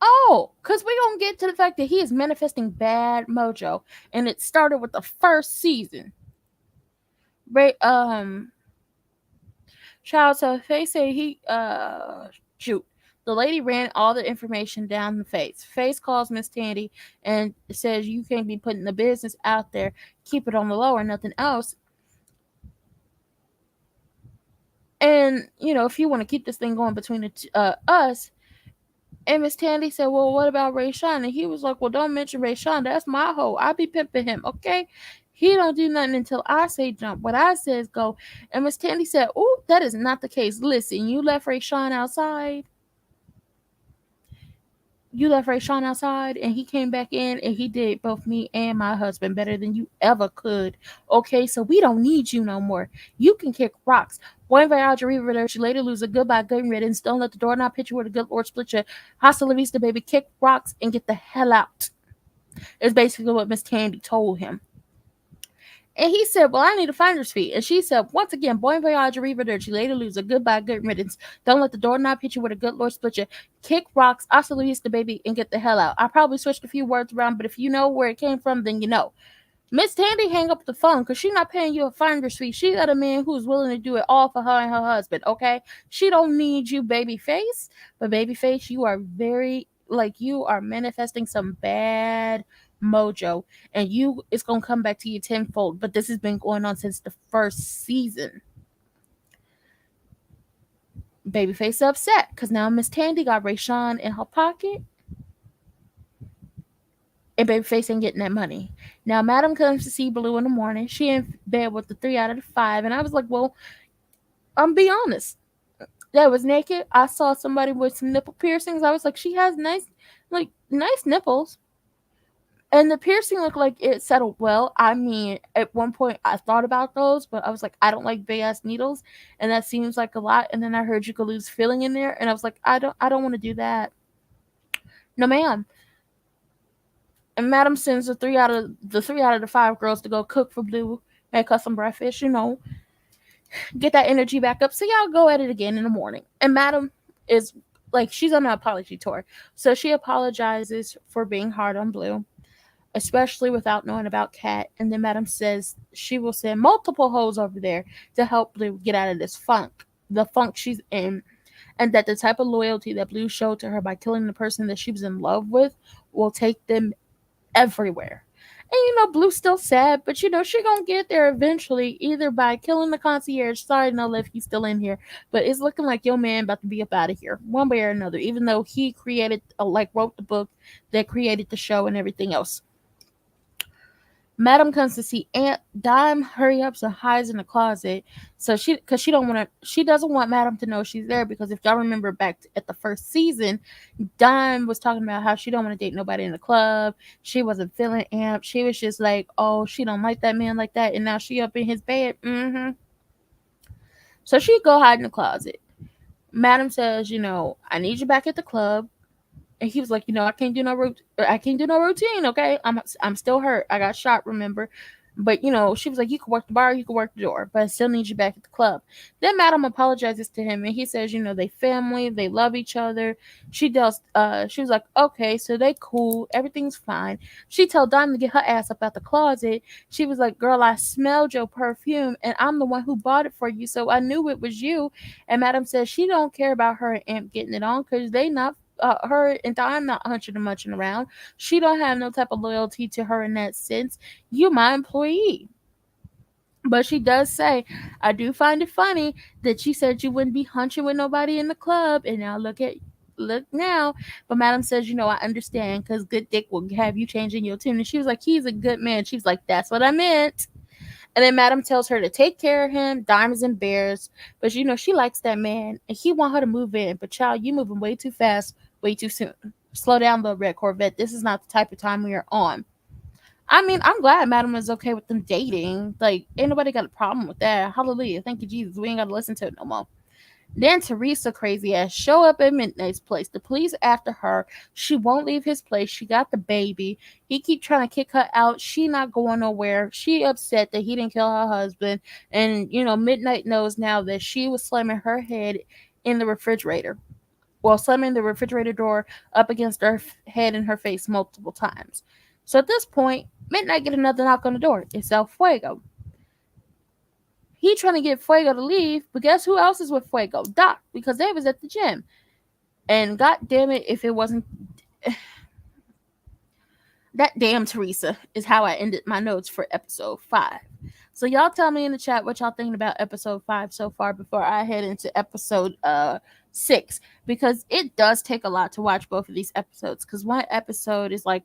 Oh, because we're going to get to the fact that he is manifesting bad mojo. And it started with the first season. Right, child, so they say shoot. The lady ran all the information down the face. Face calls Miss Tandy and says you can't be putting the business out there. Keep it on the low or nothing else. And, if you want to keep this thing going between us. And Miss Tandy said, well, what about Ray Sean? And he was like, well, don't mention Ray Sean. That's my hoe. I be pimping him, okay? He don't do nothing until I say jump. What I say is go. And Miss Tandy said, oh, that is not the case. Listen, you left Ray Sean outside. And he came back in and he did both me and my husband better than you ever could. Okay, so we don't need you no more. You can kick rocks. One voyage, arrivederci, later lose a goodbye, good riddance. Don't let the doorknob hit you with a good Lord split you. Hasta la vista, baby. Kick rocks and get the hell out. Is basically what Miss Tandy told him. And he said, well, I need a finder's fee. And she said, once again, bon voyage, arrivederci, later loser, goodbye, good riddance. Don't let the doorknob hit you with a good Lord split you. Kick rocks, hasta la vista, baby, and get the hell out. I probably switched a few words around, but if you know where it came from, then you know. Miss Tandy hang up the phone because she's not paying you a finder's fee. She got a man who's willing to do it all for her and her husband, okay? She don't need you, Babyface. But Babyface, you are you are manifesting some bad mojo, and it's gonna come back to you tenfold. But this has been going on since the first season. Babyface upset because now Miss Tandy got Ray Sean in her pocket, and Babyface ain't getting that money. Now Madam comes to see Blue in the morning. She in bed with the 3 out of the 5, and I was like, well, I'm be honest. That was naked. I saw somebody with some nipple piercings. I was like, she has nice nipples. And the piercing looked like it settled well. I mean, at one point I thought about those, but I was like, I don't like big ass needles, and that seems like a lot. And then I heard you could lose feeling in there, and I was like, I don't want to do that. No, ma'am. And Madam sends the 3 out of the 5 girls to go cook for Blue, make her some breakfast, get that energy back up. So y'all go at it again in the morning. And Madam is she's on an apology tour, so she apologizes for being hard on Blue, especially without knowing about Cat. And then Madam says she will send multiple hoes over there to help Blue get out of this the funk she's in, and that the type of loyalty that Blue showed to her by killing the person that she was in love with will take them everywhere. And Blue's still sad, but she gonna get there eventually, either by killing the concierge. Sorry, no, if he's still in here, but it's looking like your man about to be up out of here, one way or another. Even though he created, wrote the book that created the show and everything else. Madam comes to see Aunt Dime. Hurry up, so hides in the closet. So she doesn't want Madam to know she's there, because if y'all remember back at the first season, Dime was talking about how she don't want to date nobody in the club. She wasn't feeling Aunt. She was just like, oh, she don't like that man like that, and now she up in his bed. So she go hide in the closet. Madam says, I need you back at the club. And he was like, I can't do no routine. Okay, I'm still hurt. I got shot, remember? But she was like, you can work the bar, you can work the door, but I still need you back at the club. Then Madam apologizes to him, and he says, they family, they love each other. She was like, okay, so they cool, everything's fine. She told Dime to get her ass up out the closet. She was like, girl, I smelled your perfume, and I'm the one who bought it for you, so I knew it was you. And Madam says she don't care about her and Amp getting it on, because they not her and Dime not hunching and munching around. She don't have no type of loyalty to her in that sense. You my employee. But she does say, I do find it funny that she said you wouldn't be hunching with nobody in the club, and now look now. But Madam says, I understand, because good dick will have you changing your tune. And she was like, he's a good man. She was like, that's what I meant. And then Madam tells her to take care of him. Dime is embarrassed, but she likes that man, and he want her to move in. But child, you moving way too fast, way too soon. Slow down, little red Corvette. This is not the type of time we are on. I mean, I'm glad Madam is okay with them dating. Like, ain't nobody got a problem with that. Hallelujah. Thank you, Jesus. We ain't got to listen to it no more. Then Teresa, crazy ass, show up at Midnight's place. The police after her. She won't leave his place. She got the baby. He keep trying to kick her out. She not going nowhere. She upset that he didn't kill her husband. And, Midnight knows now that she was slamming her head in the refrigerator. Well, slamming the refrigerator door up against her head and her face multiple times. So at this point, Midnight get another knock on the door. It's El Fuego. He trying to get Fuego to leave, but guess who else is with Fuego? Doc, because they was at the gym. And god damn it, if it wasn't that damn Teresa is how I ended my notes for episode 5. So y'all tell me in the chat what y'all thinking about episode 5 so far before I head into episode 6, because it does take a lot to watch both of these episodes, because one episode is like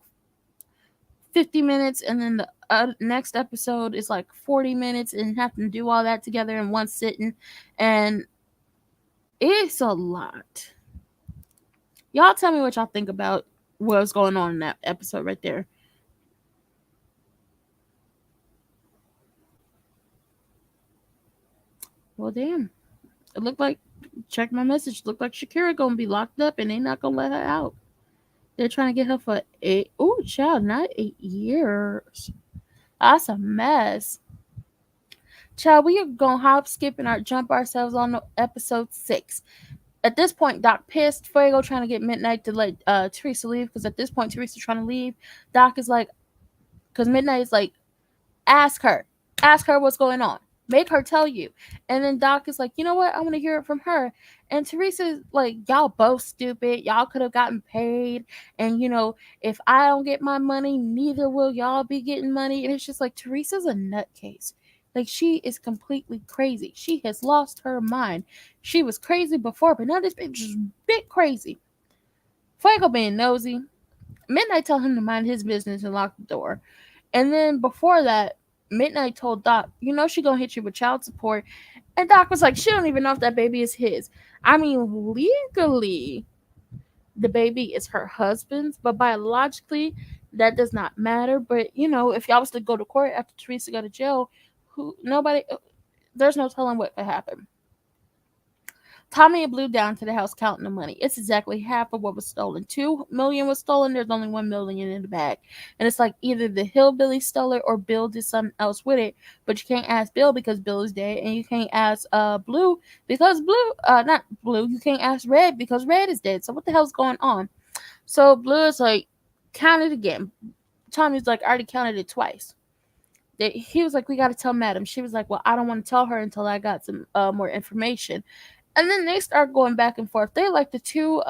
50 minutes and then the next episode is like 40 minutes and have to do all that together in one sitting, and it's a lot. Y'all tell me what y'all think about what's going on in that episode right there. Well, damn. It looked like, check my message, looked like Shakira gonna be locked up and they not gonna let her out. They're trying to get her for 8, ooh, child, not 8 years. That's a mess. Child, we are gonna hop, skip, and jump ourselves on episode 6. At this point, Doc pissed. Fuego trying to get Midnight to let Teresa leave, because at this point, Teresa's trying to leave. Doc is like, because Midnight is like, ask her what's going on. Make her tell you. And then Doc is like, you know what? I want to hear it from her. And Teresa's like, y'all both stupid. Y'all could have gotten paid. And, if I don't get my money, neither will y'all be getting money. And it's just like, Teresa's a nutcase. Like, she is completely crazy. She has lost her mind. She was crazy before, but now this bitch is bit crazy. Fuego being nosy. Midnight tell him to mind his business and lock the door. And then before that, Midnight told Doc, she gonna hit you with child support. And Doc was like, she don't even know if that baby is his. I mean, legally, the baby is her husband's, but biologically, that does not matter. But, if y'all was to go to court after Teresa go to jail, there's no telling what could happen. Tommy and Blue down to the house counting the money. It's exactly half of what was stolen. $2 million was stolen. There's only $1 million in the bag. And it's like either the hillbilly stole it or Bill did something else with it. But you can't ask Bill because Bill is dead. And you can't ask Blue because not Blue. You can't ask Red because Red is dead. So what the hell's going on? So Blue is like, count it again. Tommy's like, I already counted it twice. He was like, we got to tell Madam. She was like, well, I don't want to tell her until I got some more information. And then they start going back and forth. They like the two,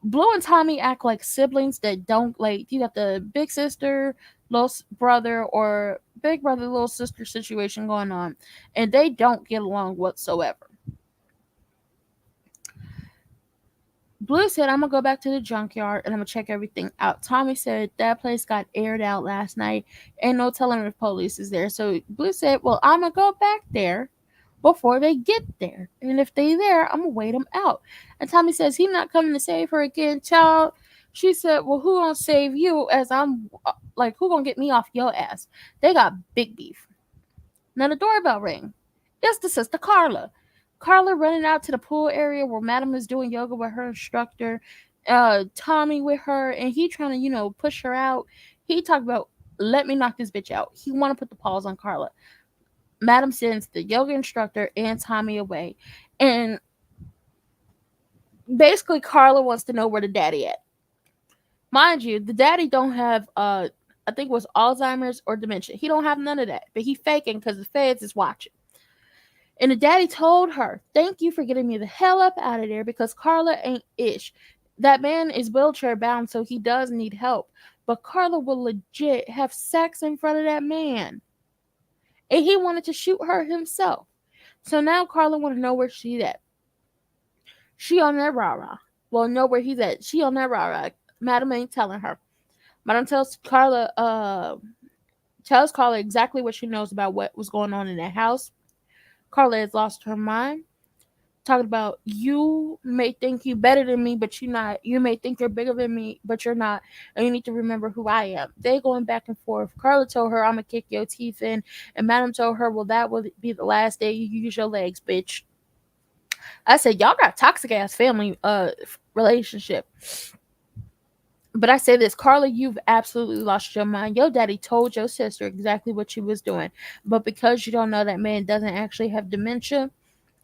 Blue and Tommy act like siblings that don't, like, you got the big sister, little brother, or big brother, little sister situation going on. And they don't get along whatsoever. Blue said, I'm going to go back to the junkyard and I'm going to check everything out. Tommy said, that place got aired out last night. Ain't no telling if police is there. So Blue said, well, I'm going to go back there before they get there. And if they there, I'm going to wait them out. And Tommy says, he's not coming to save her again, child. She said, well, who going to save you as I'm, like, who going to get me off your ass? They got big beef. Now the doorbell ring. It's the sister Carla. Carla running out to the pool area where Madam is doing yoga with her instructor. Tommy with her, and he trying to, push her out. He talked about, let me knock this bitch out. He want to put the paws on Carla. Madam sends the yoga instructor and Tommy away. And basically Carla wants to know where the daddy at. Mind you, the daddy don't have, I think it was Alzheimer's or dementia. He don't have none of that. But he faking because the feds is watching. And the daddy told her, thank you for getting me the hell up out of there because Carla ain't ish. That man is wheelchair bound, so he does need help. But Carla will legit have sex in front of that man. And he wanted to shoot her himself. So now Carla want to know where she's at. She on that rah-rah. Well, know where he's at. She on that rah-rah. Madam ain't telling her. Madam tells Carla exactly what she knows about what was going on in that house. Carla has lost her mind. talking about you may think you better than me, but you're not. You may think you're bigger than me, but you're not. And you need to remember who I am. They going back and forth. Carla told her, I'm gonna kick your teeth in. And Madam told her, well, that will be the last day you use your legs, bitch. I said, y'all got toxic ass family relationship. But I say this, Carla, you've absolutely lost your mind. Your daddy told your sister exactly what she was doing. But because you don't know that man doesn't actually have dementia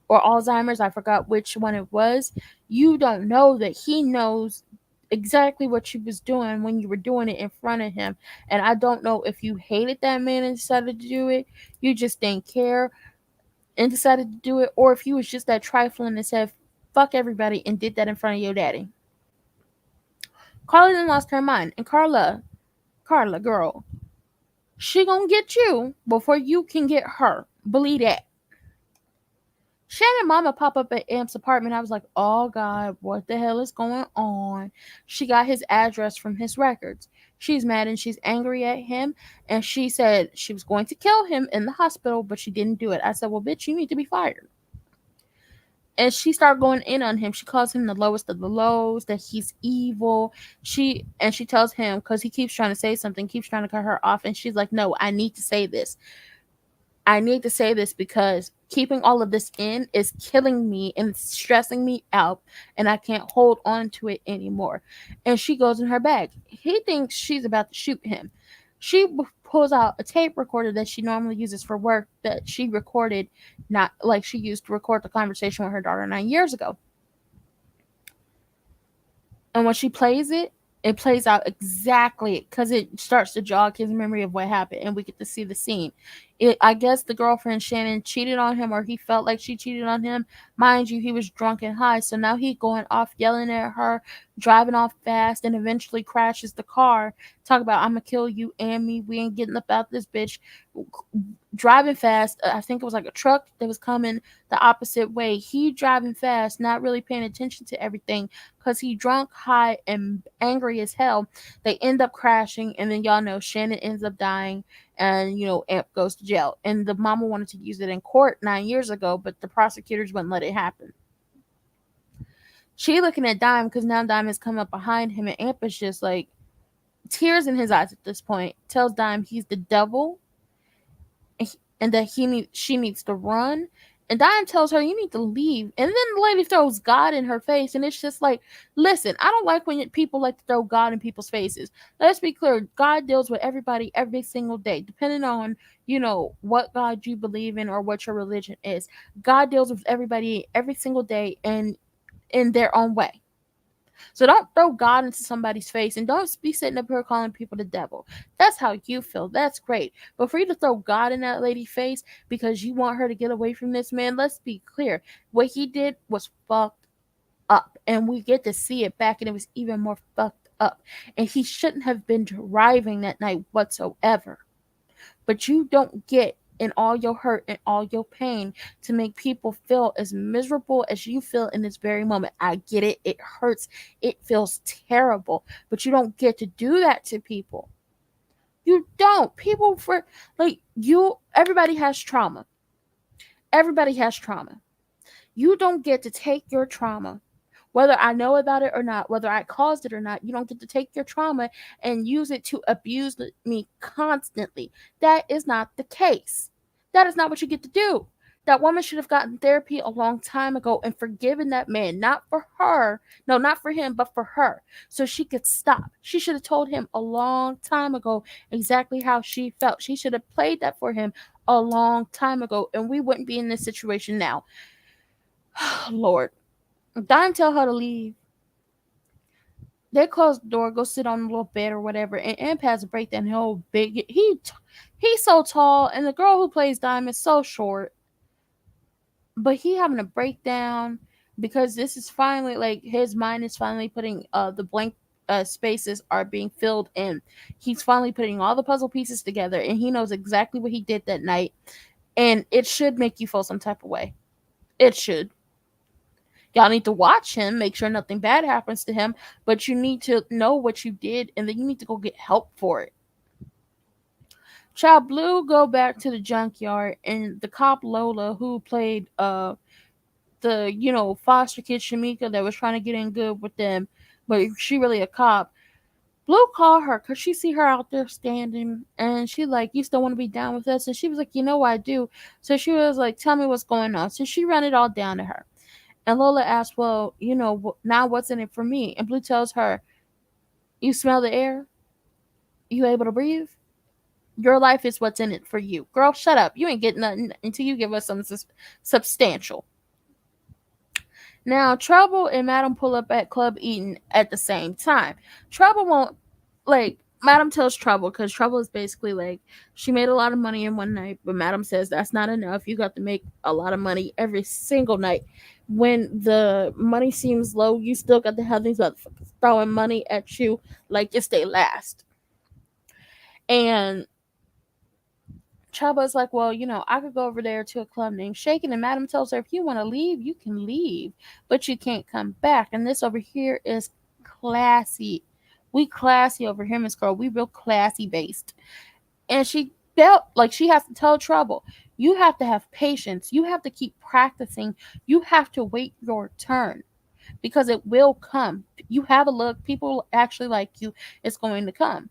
or Alzheimer's, I forgot which one it was, you don't know that he knows exactly what you was doing when you were doing it in front of him. And I don't know if you hated that man and decided to do it, you just didn't care and decided to do it, or if you was just that trifling and said, fuck everybody, and did that in front of your daddy. Carla then lost her mind. And Carla, girl, she gonna get you before you can get her. Believe that. Shannon mama pop up at Amp's apartment. I was like, oh God, what the hell is going on? She got his address from his records. She's mad and she's angry at him. And she said she was going to kill him in the hospital, but she didn't do it. I said, well, bitch, you need to be fired. And she started going in on him. She calls him the lowest of the lows, that he's evil. She tells him, because he keeps trying to say something, keeps trying to cut her off, and she's like, no, I need to say this. I need to say this because keeping all of this in is killing me and it's stressing me out, and I can't hold on to it anymore. And she goes in her bag. He thinks she's about to shoot him. She pulls out a tape recorder that she normally uses for work that she recorded, not like she used to record the conversation with her daughter 9 years ago. And when she plays it, it plays out exactly because it starts to jog his memory of what happened, and we get to see the scene. I guess the girlfriend Shannon cheated on him, or he felt like she cheated on him. Mind you, he was drunk and high, so now he going off yelling at her, driving off fast, and eventually crashes the car. Talk about, I'm gonna kill you and me. We ain't getting up out this bitch. Driving fast. I think it was like a truck that was coming the opposite way. He driving fast, not really paying attention to everything because he drunk, high, and angry as hell. They end up crashing, and then y'all know Shannon ends up dying, and Amp goes to jail. And the mama wanted to use it in court 9 years ago, but the prosecutors wouldn't let it happen. She looking at Dime because now Dime has come up behind him, and Amp is just like tears in his eyes at this point. Tells Dime he's the devil, and that she needs to run. And Dime tells her, you need to leave. And then the lady throws God in her face. And it's just like, listen, I don't like when people like to throw God in people's faces. Let's be clear. God deals with everybody every single day, depending on, what God you believe in or what your religion is. God deals with everybody every single day and in their own way. So don't throw God into somebody's face, and don't be sitting up here calling people the devil. That's how you feel. That's great. But for you to throw God in that lady's face because you want her to get away from this man, let's be clear. What he did was fucked up, and we get to see it back, and it was even more fucked up. And he shouldn't have been driving that night whatsoever. But you don't get in all your hurt and all your pain to make people feel as miserable as you feel in this very moment. I get it. It hurts. It feels terrible. But you don't get to do that to people. You don't. People everybody has trauma. Everybody has trauma. You don't get to take your trauma, whether I know about it or not, whether I caused it or not. You don't get to take your trauma and use it to abuse me constantly. That is not the case. That is not what you get to do. That woman should have gotten therapy a long time ago and forgiven that man, not for her, no, not for him, but for her, so she could stop. She should have told him a long time ago exactly how she felt. She should have played that for him a long time ago, and we wouldn't be in this situation now. Lord. Dime tell her to leave. They close the door, go sit on a little bed or whatever, and Amp has a breakdown. Whole big, he's so tall, and the girl who plays Dime is so short. But he having a breakdown because this is finally like his mind is finally putting the blank spaces are being filled in. He's finally putting all the puzzle pieces together, and he knows exactly what he did that night, and it should make you feel some type of way. It should. Y'all need to watch him, make sure nothing bad happens to him, but you need to know what you did, and then you need to go get help for it. Child Blue go back to the junkyard, and the cop Lola, who played the foster kid Shamika that was trying to get in good with them, but she really a cop. Blue called her because she see her out there standing, and she like, you still want to be down with us? And she was like, I do. So she was like, tell me what's going on. So she ran it all down to her. And Lola asked, well, now what's in it for me? And Blue tells her, you smell the air? You able to breathe? Your life is what's in it for you. Girl, shut up. You ain't getting nothing until you give us something substantial. Now, Trouble and Madam pull up at Club Eden at the same time. Trouble won't, Madam tells Trouble, because Trouble is basically like, she made a lot of money in one night, but Madam says that's not enough. You got to make a lot of money every single night. When the money seems low, you still got to have these motherfuckers throwing money at you like it's they last. And Trouble like, well, I could go over there to a club named Shaken, and Madam tells her, if you want to leave, you can leave, but you can't come back. And this over here is classy. We classy over here, Miss Girl. We real classy based. And she felt like she has to tell Trouble, you have to have patience. You have to keep practicing. You have to wait your turn, because it will come. You have a look. People actually like you. It's going to come.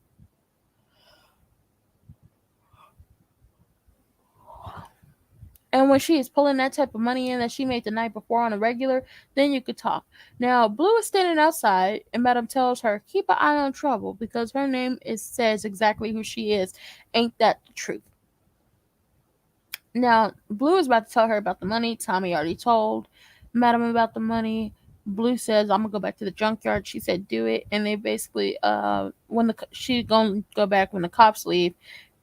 And when she is pulling that type of money in that she made the night before on a regular, then you could talk. Now, Blue is standing outside, and Madam tells her, keep an eye on Trouble, because her name says exactly who she is. Ain't that the truth? Now, Blue is about to tell her about the money. Tommy already told Madam about the money. Blue says, I'm going to go back to the junkyard. She said, do it. And they basically, she going to go back when the cops leave.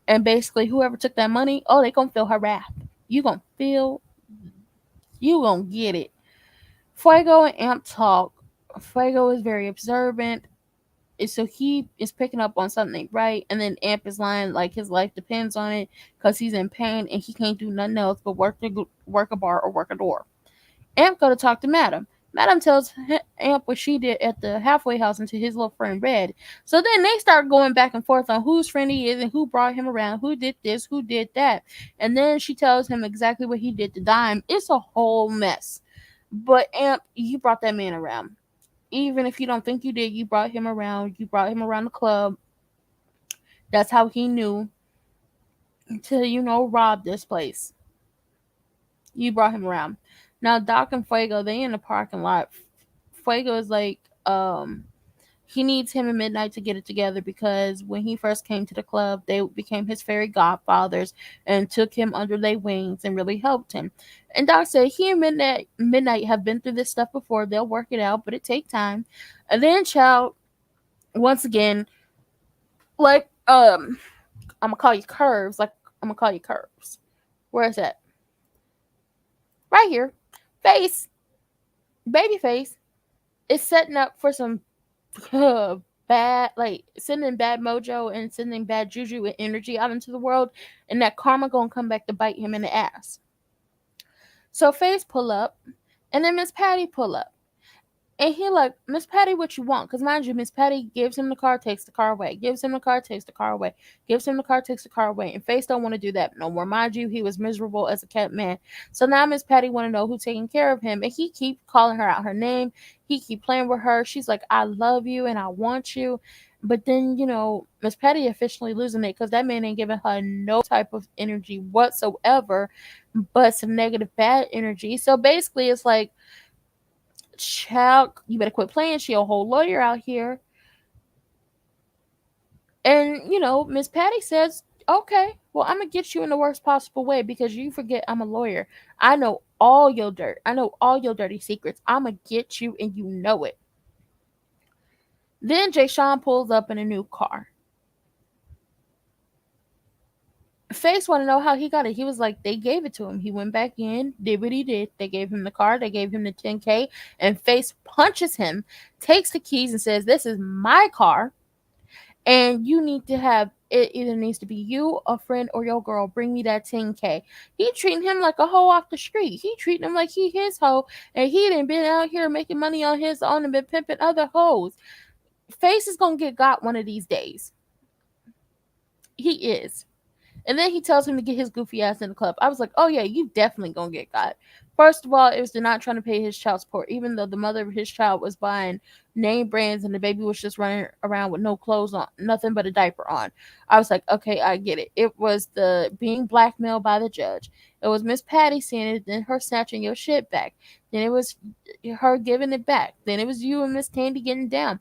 And basically, whoever took that money, they going to feel her wrath. You gonna get it. Fuego and Amp talk. Fuego is very observant, so he is picking up on something right, and then Amp is lying like his life depends on it, because he's in pain and he can't do nothing else but work a bar or work a door. Amp go to talk to Madam. Madam tells Amp what she did at the halfway house into his little friend Red. So then they start going back and forth on whose friend he is and who brought him around, who did this, who did that. And then she tells him exactly what he did to Dime. It's a whole mess. But Amp, you brought that man around. Even if you don't think you did, you brought him around. You brought him around the club. That's how he knew to, rob this place. You brought him around. Now, Doc and Fuego, they in the parking lot. Fuego is like, he needs him and Midnight to get it together, because when he first came to the club, they became his fairy godfathers and took him under their wings and really helped him. And Doc said he and Midnight have been through this stuff before. They'll work it out, but it takes time. And then, child, once again, like, I'm gonna call you Curves. Like, I'm gonna call you Curves. Where is that? Right here. Face, Babyface, is setting up for some bad, like, sending bad mojo and sending bad juju and energy out into the world, and that karma gonna come back to bite him in the ass. So Face pull up, and then Miss Patty pull up. And he like, Miss Patty, what you want? Because mind you, Miss Patty gives him the car, takes the car away. Gives him the car, takes the car away. Gives him the car, takes the car away. And Face don't want to do that no more. Mind you, he was miserable as a cat man. So now Miss Patty want to know who's taking care of him. And he keep calling her out her name. He keep playing with her. She's like, I love you and I want you. But then, Miss Patty officially losing it, because that man ain't giving her no type of energy whatsoever, but some negative bad energy. So basically it's like, child, you better quit playing. She a whole lawyer out here. And, Miss Patty says, okay, well, I'm going to get you in the worst possible way, because you forget I'm a lawyer. I know all your dirt. I know all your dirty secrets. I'm going to get you, and you know it. Then Jay Sean pulls up in a new car. Face want to know how he got it. He was like, they gave it to him. He went back in, did what he did. They gave him the car. They gave him the $10K. And Face punches him, takes the keys, and says, this is my car. And you need to have, it either needs to be you, a friend, or your girl. Bring me that $10K. He treating him like a hoe off the street. He treating him like he his hoe. And he done been out here making money on his own and been pimping other hoes. Face is going to get got one of these days. He is. And then he tells him to get his goofy ass in the club. I was like, oh yeah, you definitely gonna get caught. First of all, it was to not trying to pay his child support, even though the mother of his child was buying name brands and the baby was just running around with no clothes on, nothing but a diaper on. I was like, okay, I get it. It was the being blackmailed by the judge. It was Miss Patty seeing it, then her snatching your shit back. Then it was her giving it back. Then it was you and Miss Tandy getting down.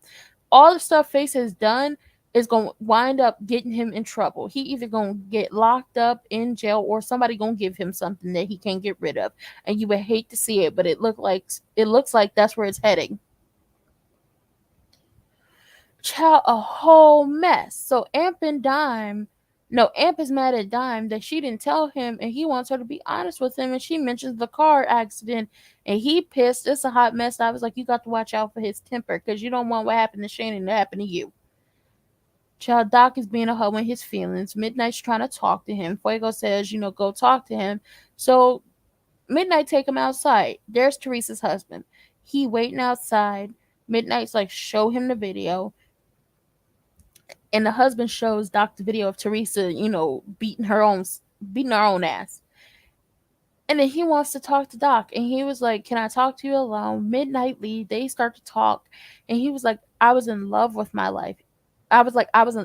All the stuff Face has done is going to wind up getting him in trouble. He either going to get locked up in jail or somebody going to give him something that he can't get rid of. And you would hate to see it, but it looks like that's where it's heading. Child, a whole mess. So Amp is mad at Dime that she didn't tell him, and he wants her to be honest with him. And she mentions the car accident, and he pissed. It's a hot mess. I was like, you got to watch out for his temper because you don't want what happened to Shannon to happen to you. Child, Doc is being a hoe in his feelings. Midnight's trying to talk to him. Fuego says, go talk to him. So Midnight take him outside. There's Teresa's husband. He waiting outside. Midnight's like, show him the video. And the husband shows Doc the video of Teresa, beating her own ass. And then he wants to talk to Doc. And he was like, can I talk to you alone? Midnight leave. They start to talk. And he was like, I was in love with my life.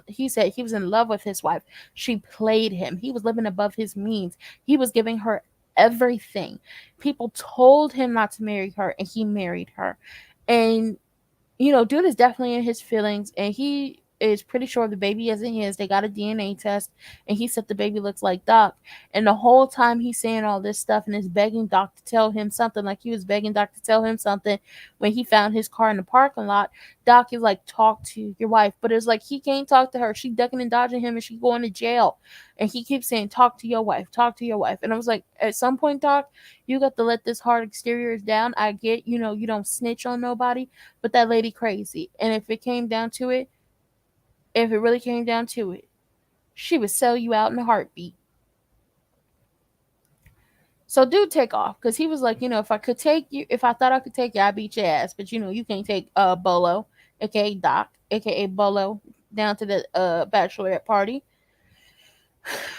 He said he was in love with his wife. She played him. He was living above his means. He was giving her everything. People told him not to marry her, and he married her. And dude is definitely in his feelings, and he is pretty sure the baby isn't his. They got a DNA test, and he said the baby looks like Doc. And the whole time he's saying all this stuff and is begging Doc to tell him something, like he was begging Doc to tell him something when he found his car in the parking lot. Doc is like, talk to your wife. But it's like he can't talk to her. She ducking and dodging him, and she going to jail. And he keeps saying, talk to your wife, talk to your wife. And I was like, at some point, Doc, you got to let this hard exterior down. I get, you don't snitch on nobody, but that lady crazy. And if it really came down to it, she would sell you out in a heartbeat. So dude take off because he was like, if I thought I could take you, I'd beat your ass. But you can't take Bolo, aka Doc, aka Bolo, down to the bachelorette party.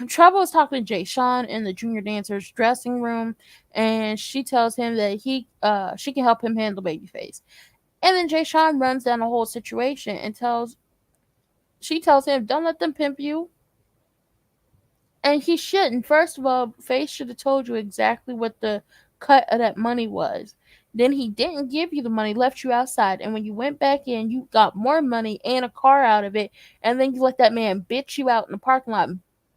Trouble is talking to Jay Sean in the junior dancer's dressing room, and she tells him that she can help him handle Babyface. And then Jay Sean runs down the whole situation and she tells him, don't let them pimp you. And he shouldn't. First of all, Face should have told you exactly what the cut of that money was. Then he didn't give you the money, left you outside. And when you went back in, you got more money and a car out of it. And then you let that man bitch you out in the parking lot,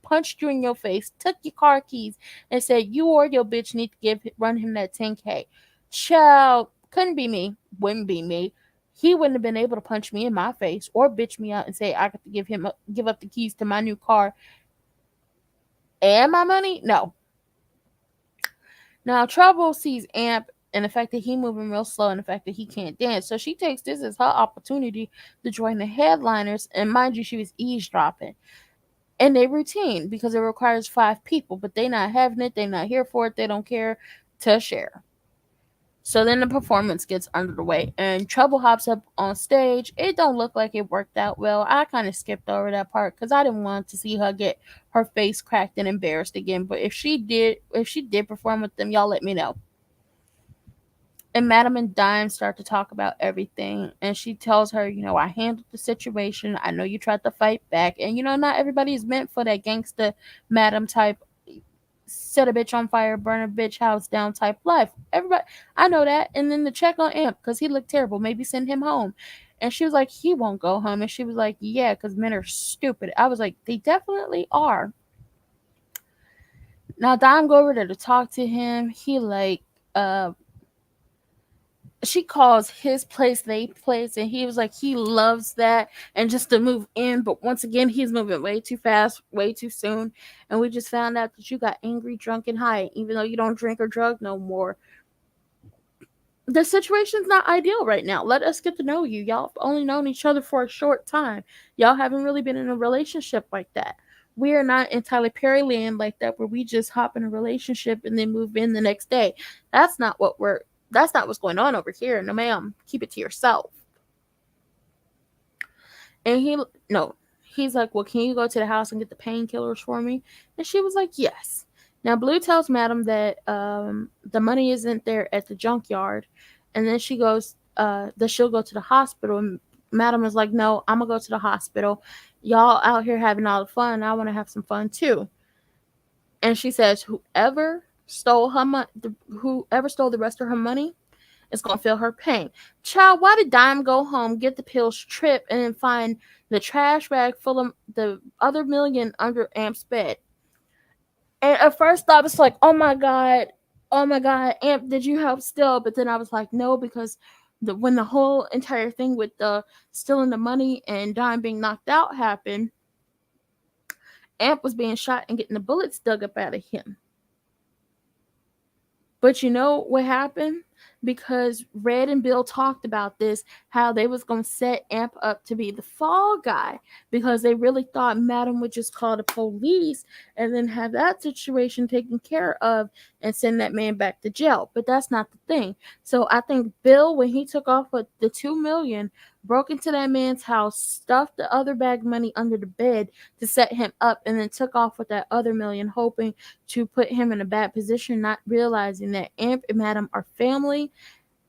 punched you in your face, took your car keys, and said you or your bitch need to run him that 10K. Child, couldn't be me, wouldn't be me. He wouldn't have been able to punch me in my face or bitch me out and say I got to give up the keys to my new car and my money. No. Now Trouble sees Amp and the fact that he moving real slow and the fact that he can't dance. So she takes this as her opportunity to join the headliners. And mind you, she was eavesdropping. And they routine because it requires 5 people, but they not having it. They not here for it. They don't care to share. So then the performance gets underway and Trouble hops up on stage. It don't look like it worked out well. I kind of skipped over that part because I didn't want to see her get her face cracked and embarrassed again. But if she did perform with them, y'all let me know. And Madam and Dime start to talk about everything. And she tells her, I handled the situation. I know you tried to fight back. And, not everybody is meant for that gangster Madam type, set a bitch on fire, burn a bitch house down type life. Everybody, I know that. And then to check on Amp because he looked terrible. Maybe send him home. And she was like, he won't go home. And she was like, yeah, because men are stupid. I was like, they definitely are. Now Dime go over there to talk to him. He she calls his place they place, and he was like he loves that and just to move in, but once again he's moving way too fast, way too soon. And we just found out that you got angry, drunk, and high, even though you don't drink or drug no more. The situation's not ideal right now. Let us get to know you. Y'all have only known each other for a short time. Y'all haven't really been in a relationship like that. We are not in Tyler Perry land like that where we just hop in a relationship and then move in the next day. That's not what's going on over here. No, ma'am. Keep it to yourself. And he's like, well, can you go to the house and get the painkillers for me? And she was like, yes. Now, Blue tells Madam that the money isn't there at the junkyard. And then she goes, that she'll go to the hospital. And Madam is like, no, I'm going to go to the hospital. Y'all out here having all the fun. I want to have some fun too. And she says, whoever stole the rest of her money is going to feel her pain. Child, why did Dime go home, get the pills, trip, and then find the trash bag full of the other million under Amp's bed? And at first I was like, oh my God, Amp, did you help still? But then I was like, no, because when the whole entire thing with the stealing the money and Dime being knocked out happened, Amp was being shot and getting the bullets dug up out of him. But you know what happened? Because Red and Bill talked about this, how they was going to set Amp up to be the fall guy, because they really thought Madam would just call the police and then have that situation taken care of and send that man back to jail. But that's not the thing. So I think Bill, when he took off with the $2 million, broke into that man's house, stuffed the other bag of money under the bed to set him up, and then took off with that other million, hoping to put him in a bad position, not realizing that Amp and Madam are family,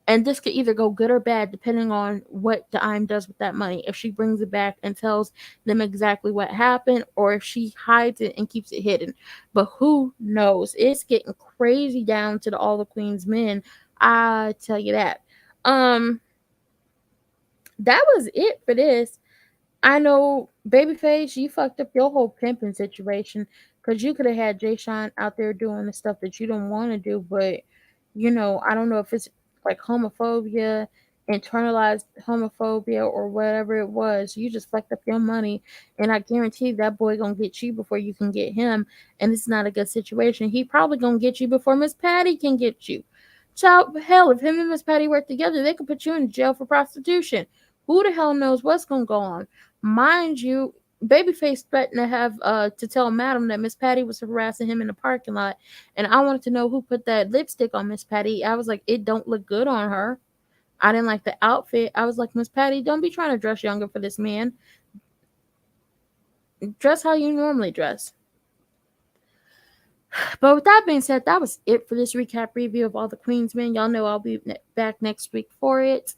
and this could either go good or bad depending on what Dime does with that money. If she brings it back and tells them exactly what happened, or if she hides it and keeps it hidden. But who knows? It's getting crazy down to all the Queen's men. I tell you that. That was it for this. I know, Babyface, you fucked up your whole pimping situation, because you could have had Jay Sean out there doing the stuff that you don't want to do. But, I don't know if it's like homophobia, internalized homophobia, or whatever it was. You just fucked up your money, and I guarantee that boy gonna get you before you can get him, and it's not a good situation. He probably gonna get you before Miss Patty can get you. Child, hell, if him and Miss Patty work together, they could put you in jail for prostitution. Who the hell knows what's gonna go on? Mind you, Babyface threatened to have to tell Madam that Miss Patty was harassing him in the parking lot, and I wanted to know who put that lipstick on Miss Patty. I was like, it don't look good on her. I didn't like the outfit. I was like, Miss Patty, don't be trying to dress younger for this man. Dress how you normally dress. But with that being said, that was it for this recap review of all the Queen's Men. Y'all know I'll be back next week for it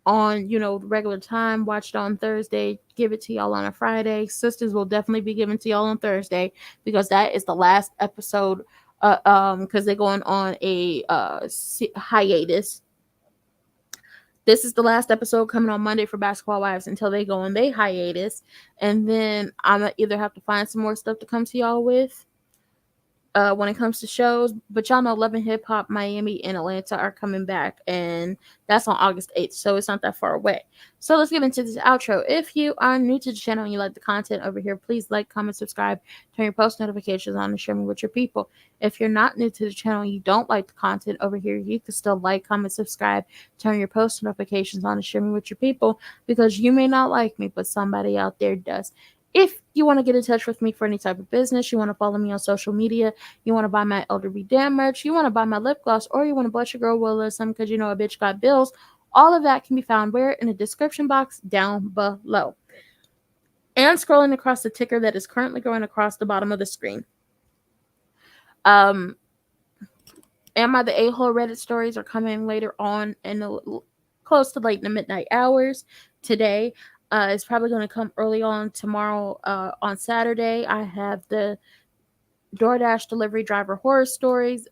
on, the regular time. Watch it on Thursday. Give it to y'all on a Friday. Sisters will definitely be given to y'all on Thursday, because that is the last episode. Because they're going on a hiatus. This is the last episode coming on Monday for Basketball Wives until they go on their hiatus, and then I'm gonna either have to find some more stuff to come to y'all with when it comes to shows. But y'all know Love and Hip Hop Miami and Atlanta are coming back, and that's on August 8th, so it's not that far away. So let's get into this outro. If you are new to the channel and you like the content over here, please like, comment, subscribe, turn your post notifications on, and share me with your people. If you're not new to the channel and you don't like the content over here, you can still like, comment, subscribe, turn your post notifications on, and share me with your people, because you may not like me, but somebody out there does. If you want to get in touch with me for any type of business, you want to follow me on social media, you want to buy my Elder Be Damn merch, you want to buy my lip gloss, or you want to bless your girl Willa some because a bitch got bills, all of that can be found where? In the description box down below. And scrolling across the ticker that is currently going across the bottom of the screen. Am I the A-hole Reddit stories are coming later on in close to late in the midnight hours today. It's probably going to come early on tomorrow. On Saturday, I have the DoorDash delivery driver horror stories.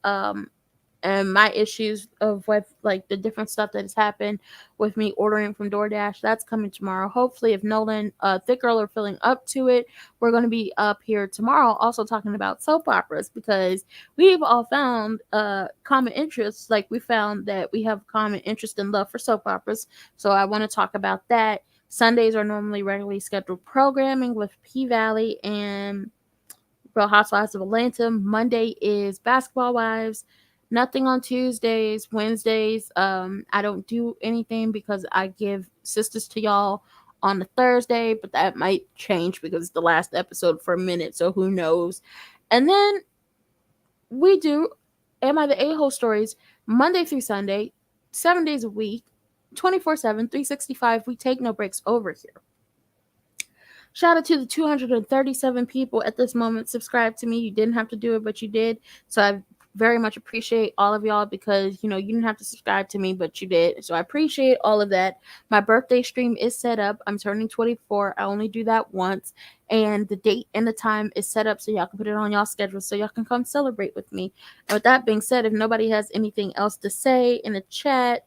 And my issues of with like the different stuff that has happened with me ordering from DoorDash. That's coming tomorrow. Hopefully, if Nolan, Thick Girl are feeling up to it, we're going to be up here tomorrow also talking about soap operas, because we've all found common interests. Like, we found that we have common interest and love for soap operas. So I want to talk about that. Sundays are normally regularly scheduled programming with P-Valley and Real Housewives of Atlanta. Monday is Basketball Wives. Nothing on Tuesdays. Wednesdays, I don't do anything because I give sisters to y'all on the Thursday, but that might change because it's the last episode for a minute, so who knows. And then we do Am I the A-Hole stories Monday through Sunday, 7 days a week, 24/7, 365. We take no breaks over here. Shout out to the 237 people at this moment subscribed to me. You didn't have to do it, but you did. So I very much appreciate all of y'all because, you didn't have to subscribe to me, but you did. So I appreciate all of that. My birthday stream is set up. I'm turning 24. I only do that once. And the date and the time is set up so y'all can put it on y'all schedule so y'all can come celebrate with me. And with that being said, if nobody has anything else to say in the chat,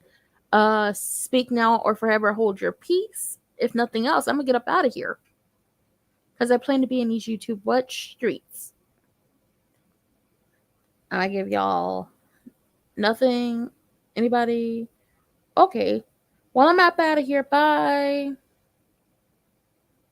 speak now or forever hold your peace. If nothing else, I'm going to get up out of here because I plan to be in these YouTube streets. And I give y'all nothing. Anybody? Okay. Well, I'm up out of here. Bye.